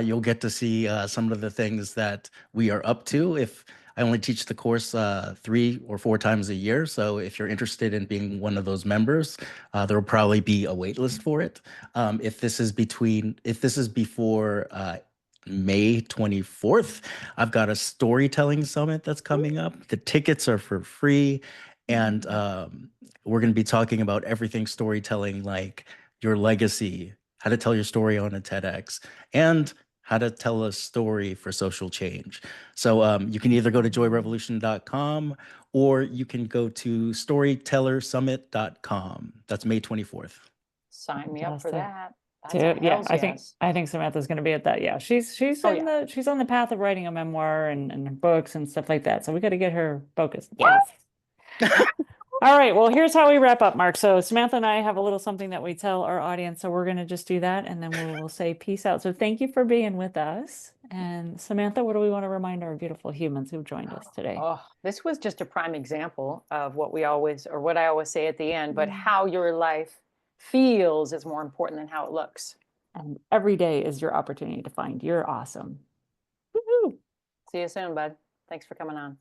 C: You'll get to see some of the things that we are up to. If I only teach the course 3 or 4 times a year. So if you're interested in being one of those members, there will probably be a wait list for it. If this is before May 24th, I've got a storytelling summit that's coming up. The tickets are for free. And we're going to be talking about everything storytelling, like your legacy, how to tell your story on a TEDx, and how to tell a story for social change. So you can either go to joyrevolution.com or you can go to storytellersummit.com. That's May 24th.
B: Sign me up for that.
A: Yeah, I think Samantha's going to be at that. Yeah, she's on the path of writing a memoir and books and stuff like that. So we got to get her focused.
B: Yes.
A: All right. Well, here's how we wrap up, Mark. So Samantha and I have a little something that we tell our audience. So we're going to just do that and then we'll say peace out. So thank you for being with us. And Samantha, what do we want to remind our beautiful humans who've joined us today?
B: Oh, this was just a prime example of what I always say at the end, but how your life feels is more important than how it looks.
A: And every day is your opportunity to find you're awesome. Woo-hoo.
B: See you soon, bud. Thanks for coming on.